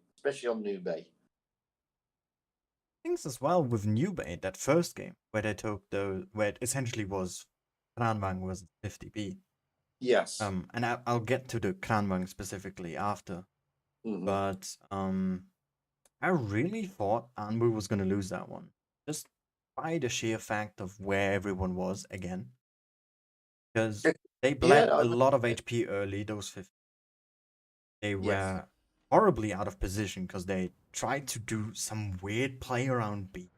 Things as well with New Bay, that first game where they took where it essentially was Kranvang was 50B. Yes. And I'll get to the Kranvang specifically after. But I really thought Anbu was gonna lose that one, just by the sheer fact of where everyone was again, because they bled a lot of HP early. Those 50. They were horribly out of position because they tried to do some weird play around B,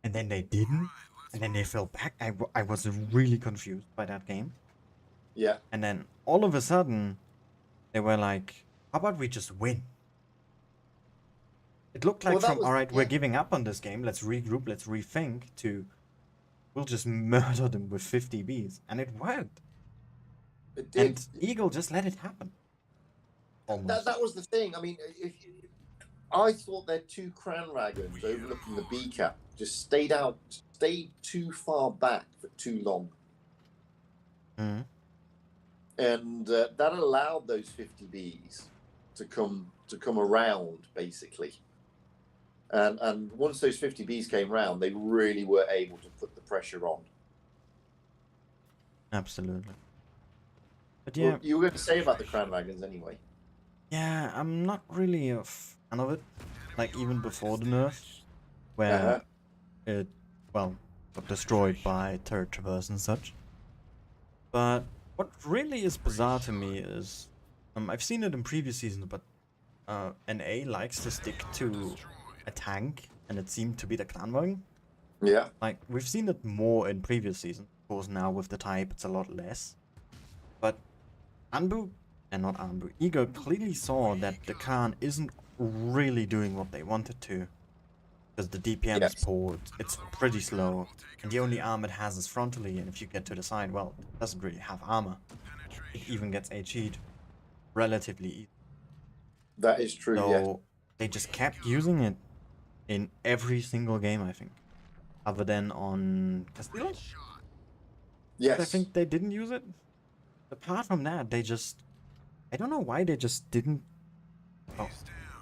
and then they didn't, and then they fell back. I was really confused by that game. Yeah. And then all of a sudden, they were like, how about we just win? It looked like Well, that from, was all right, we're yeah. giving up on this game, let's regroup, let's rethink, to we'll just murder them with 50 Bs. And it worked. It did. And Eagle just let it happen. Almost. That was the thing. I mean, I thought their two crown wagons overlooking the B cap just stayed too far back for too long, Mhm. and that allowed those 50 Bs to come around basically. And once those 50 Bs came round, they really were able to put the pressure on. Absolutely. But yeah, Well, you were going to say about the crown wagons anyway. yeah, I'm not really a fan of it. Like, even before the nerf, where it, well, got destroyed by turret traverse and such. But what really is bizarre to me is, I've seen it in previous seasons, but NA likes to stick to a tank, and it seemed to be the Clanwagen. Yeah. Like, we've seen it more in previous seasons. Of course, now with the type, it's a lot less. But not Anbu, Eagle clearly saw that the Khan isn't really doing what they wanted to. Because the DPM is Yes. poor, it's pretty slow, and the only arm it has is frontally, and if you get to the side, well, it doesn't really have armor. It even gets HE'd relatively easy. That is true. So Yeah. they just kept using it in every single game, I think. Other than on Castilla? Yes. I think they didn't use it. Apart from that, they just... I don't know why they just didn't... Oh,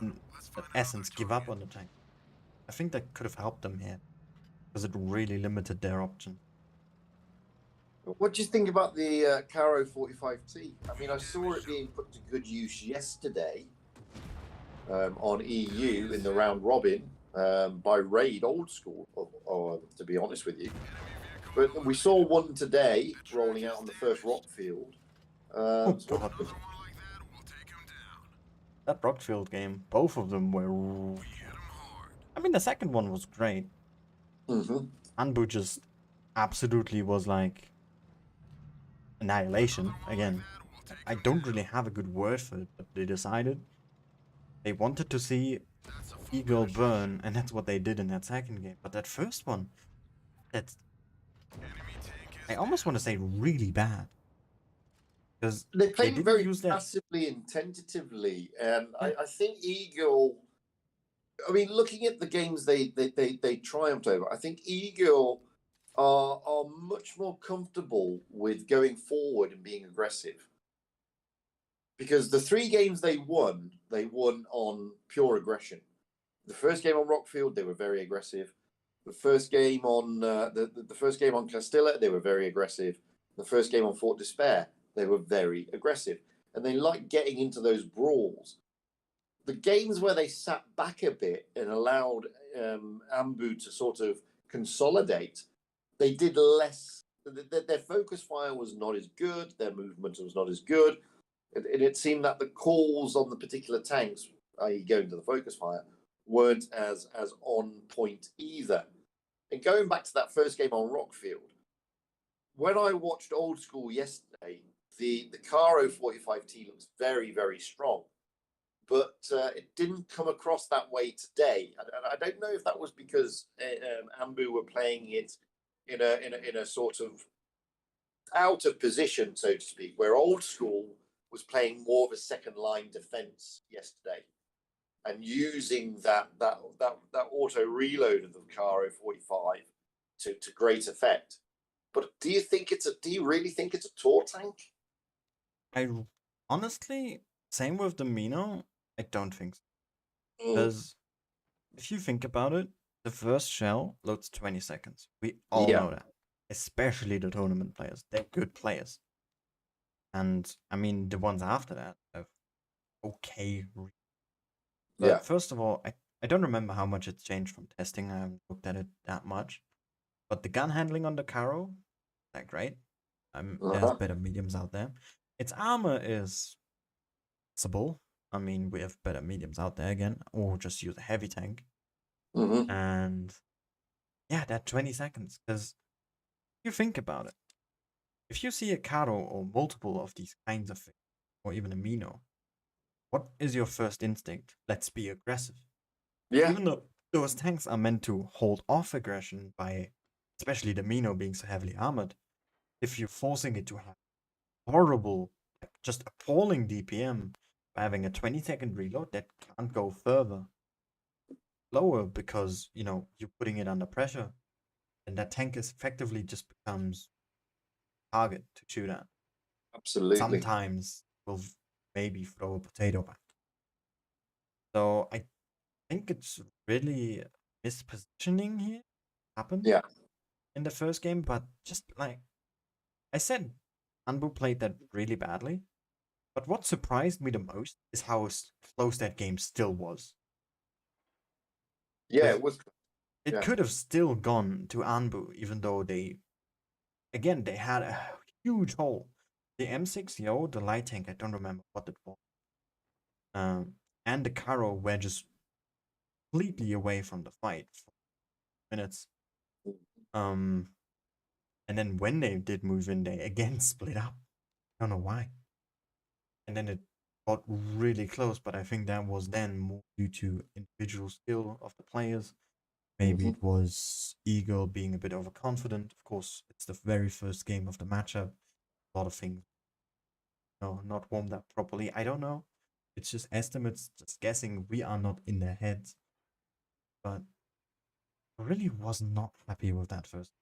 in essence, give up on the tank. I think that could have helped them here. Because it really limited their options. What do you think about the Caro 45T? I mean, I saw it being put to good use yesterday on EU in the round robin by Raid Old School, to be honest with you. But we saw one today rolling out on the first Rockfield. Oh, God. That Rockfield game, both of them were... I mean, the second one was great. Mm-hmm. Anbu just absolutely was like... annihilation, again. I don't really have a good word for it, but they decided they wanted to see Eagle burn, and that's what they did in that second game. But that first one, that's... I almost want to say really bad. Because They played didn't very use that... passively and tentatively, and Yeah. I think Eagle. I mean, looking at the games they triumphed over, I think Eagle are much more comfortable with going forward and being aggressive. Because the three games they won on pure aggression. The first game on Rockfield, they were very aggressive. The first game on the first game on Castilla, they were very aggressive. The first game on Fort Despair, they were very aggressive, and they like getting into those brawls. The games where they sat back a bit and allowed Ambu to sort of consolidate, they did less. Their focus fire was not as good. Their movement was not as good. And it seemed that the calls on the particular tanks, i.e. going to the focus fire, weren't as on point either. And going back to that first game on Rockfield, when I watched Old School yesterday, the Caro 45T looks very, very strong. But it didn't come across that way today. I don't know if that was because Ambu were playing it in a sort of out of position, so to speak, where Old School was playing more of a second line defense yesterday and using that auto reload of the Caro 45 to great effect. But do you really think it's a tour tank? I honestly, same with the Mino, I don't think so. Because if you think about it, the first shell loads 20 seconds. We all know that. Especially the tournament players. They're good players. And, I mean, the ones after that have okay. But first of all, I don't remember how much it's changed from testing. I haven't looked at it that much. But the gun handling on the Caro, they're great. There's better mediums out there. Its armor is possible. I mean, we have better mediums out there again, or just use a heavy tank. Mm-hmm. And yeah, that 20 seconds. Because you think about it, if you see a Caro or multiple of these kinds of things, or even a Mino, what is your first instinct? Let's be aggressive. Yeah. Even though those tanks are meant to hold off aggression by, especially the Mino being so heavily armored, if you're forcing it to have horrible, just appalling DPM by having a 20-second reload that can't go further lower because, you're putting it under pressure, and that tank is effectively just becomes target to shoot at. Absolutely. Sometimes will maybe throw a potato back. So I think it's really mispositioning here happened Yeah. in the first game, but just like I said, Anbu played that really badly. But what surprised me the most is how close that game still was. Yeah, 'Cause it was. it Yeah. could have still gone to Anbu, even though they had a huge hole. The M6Yo, the light tank, I don't remember what it was, and the Caro were just completely away from the fight for minutes. And then when they did move in, they again split up. I don't know why. And then it got really close, but I think that was then more due to individual skill of the players. Maybe it was Eagle being a bit overconfident. Of course, it's the very first game of the matchup. A lot of things, not warmed up properly. I don't know. It's just estimates, just guessing. We are not in their heads. But I really was not happy with that first,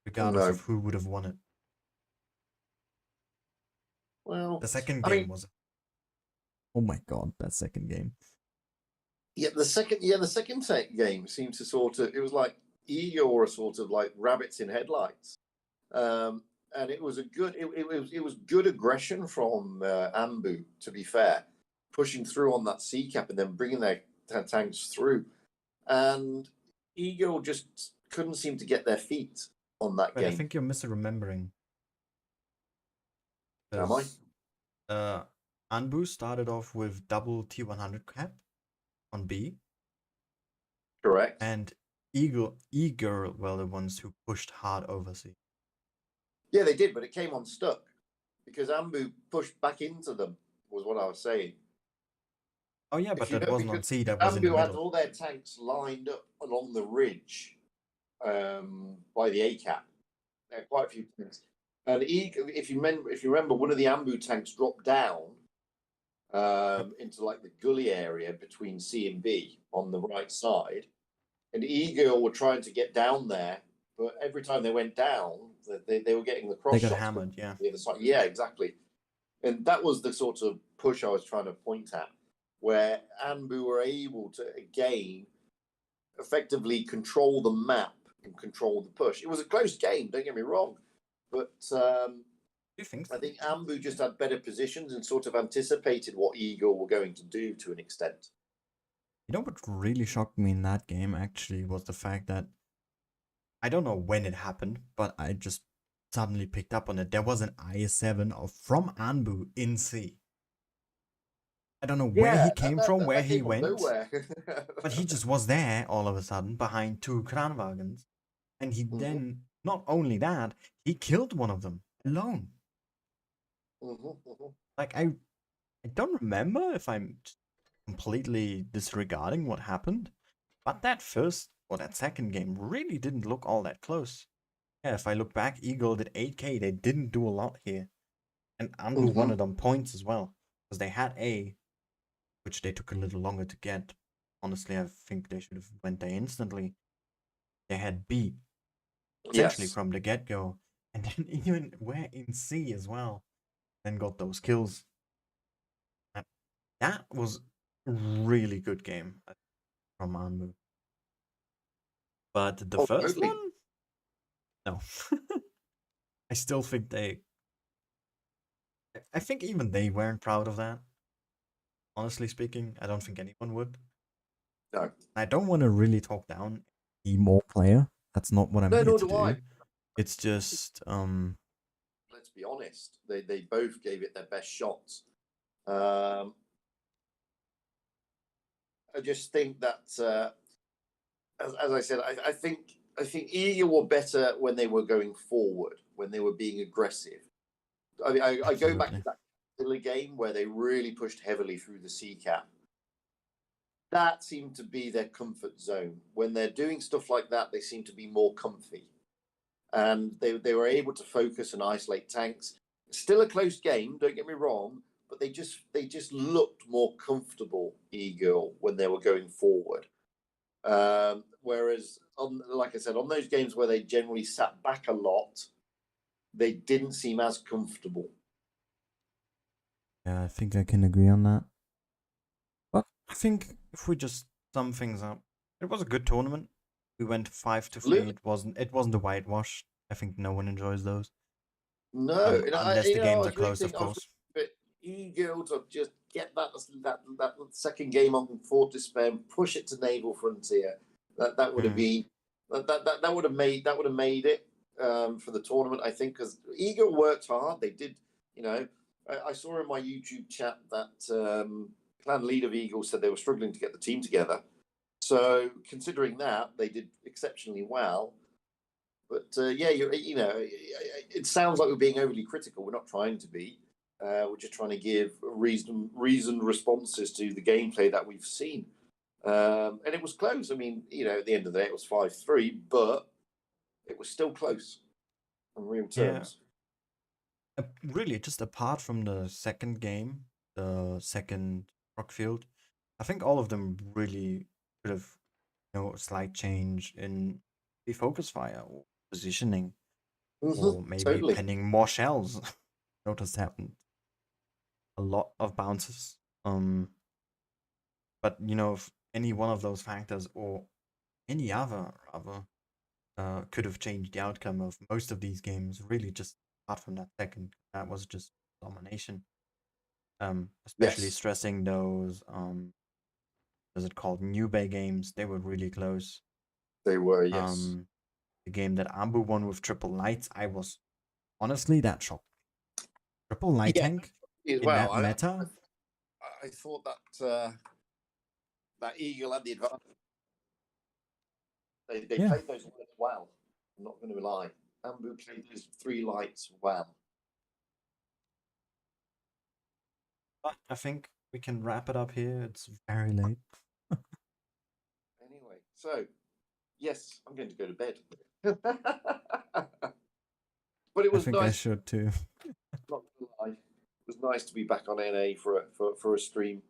regardless No. of who would have won it. Well, The second I game mean, was. Oh my god, that second game. yeah, the second game seemed to sort of, it was like Igor were sort of like rabbits in headlights. And it was it was good aggression from Ambu, to be fair, pushing through on that C cap and then bringing their tanks through. And Igor just couldn't seem to get their feet on that But I game. think you're misremembering. Am I? Anbu started off with double T100 cap on B, Correct. and Eager were the ones who pushed hard over C. Yeah, they did, but it came on stuck because Ambu pushed back into them, was what I was saying. Oh yeah, but that wasn't on because C, that was in the Ambu had middle. all their tanks lined up along the ridge by the A cap. There are quite a few tanks. And if you remember, one of the Ambu tanks dropped down into like the gully area between C and B on the right side. And Eagle were trying to get down there, but every time they went down, they were getting the cross They got shots hammered, yeah. the other side. Yeah, exactly. And that was the sort of push I was trying to point at, where Anbu were able to again effectively control the map and control the push. It was a close game, don't get me wrong, but You think so? I think Ambu just had better positions and sort of anticipated what Eagle were going to do to an extent. You know what really shocked me in that game actually was the fact that I don't know when it happened, but I just suddenly picked up on it. There was an I7 from Anbu in C. I don't know where he came from, where he went, but he just was there all of a sudden behind two Kranwagens. And he then, not only that, he killed one of them alone. Like, I don't remember if I'm completely disregarding what happened, but that second game really didn't look all that close. Yeah, if I look back, Eagle did 8k, they didn't do a lot here. And Anbu won it on points as well, because they had A, which they took a little longer to get. Honestly, I think they should have went there instantly. They had B, essentially from the get-go, and then even were in C as well, then got those kills. And that was a really good game from Anbu. But the first one? No. I still think I think even they weren't proud of that. Honestly speaking, I don't think anyone would. No. I don't want to really talk down a more player. That's not what I'm here to do. It's just let's be honest. They both gave it their best shots. just think that, as I said, I think Eagle were better when they were going forward, when they were being aggressive. I mean, I go back to that Castilla game where they really pushed heavily through the C cap. That seemed to be their comfort zone. When they're doing stuff like that, they seem to be more comfy. And they were able to focus and isolate tanks. Still a close game, don't get me wrong, but they just looked more comfortable, Eagle, when they were going forward. Whereas, like I said, on those games where they generally sat back a lot, they didn't seem as comfortable. Yeah, I think I can agree on that. But I think if we just sum things up, it was a good tournament. We went 5-3. It wasn't a whitewash. I think no one enjoys those. No, unless the games are close, of course. Eagle to just get that second game on Fort Despair and push it to Naval Frontier. That would have been that would have made it for the tournament. I think because Eagle worked hard. They did. I saw in my YouTube chat that clan leader of Eagle said they were struggling to get the team together. So considering that, they did exceptionally well. But it sounds like we're being overly critical. We're not trying to be. We're just trying to give reasoned responses to the gameplay that we've seen. And it was close. I mean, at the end of the day, it was 5-3, but it was still close on real terms. Yeah. Really, just apart from the second game, the second Rockfield, I think all of them really could have, a slight change in the focus fire or positioning, or maybe totally. penning more shells. Noticed happened. A lot of bounces. But if any one of those factors or any other rather could have changed the outcome of most of these games. Really, just apart from that second, that was just domination. Especially stressing those is it called New Bay games? They were really close. They were, yes. The game that Ambu won with triple lights, I was honestly that shocked. Triple light tank in that meta. I thought that Eagle had the advantage. They played those lights well. I'm not going to lie. Ambu played those 3 lights well. But I think we can wrap it up here. It's very late. Anyway, so yes, I'm going to go to bed. But it was nice. I should too. Not gonna lie. It was nice to be back on NA for a stream.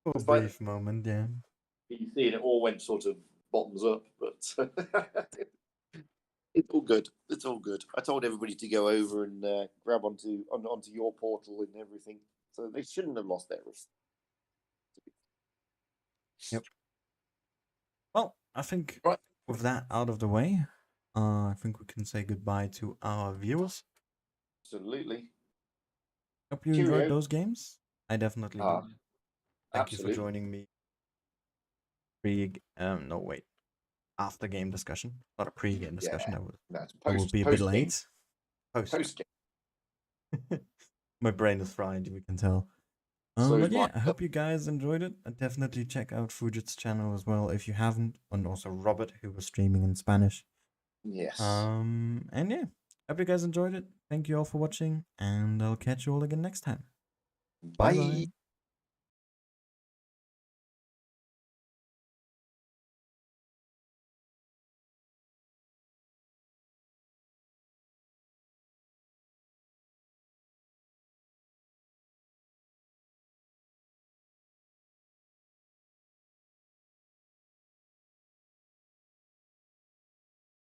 For a brief moment, yeah. You see, it all went sort of bottoms up, but it's all good. It's all good. I told everybody to go over and grab onto your portal and everything, so they shouldn't have lost their risk. Yep. Well, I think with that out of the way, I think we can say goodbye to our viewers. Absolutely. Hope you enjoyed those games. I definitely did. Thank you for absolutely. joining me. After game discussion, not a pre-game discussion. I will be a bit late. Post game. My brain is fried. We can tell. But yeah, I hope you guys enjoyed it. And definitely check out Fujit's channel as well if you haven't, and also Robert, who was streaming in Spanish. Yes. And yeah, hope you guys enjoyed it. Thank you all for watching, and I'll catch you all again next time. Bye.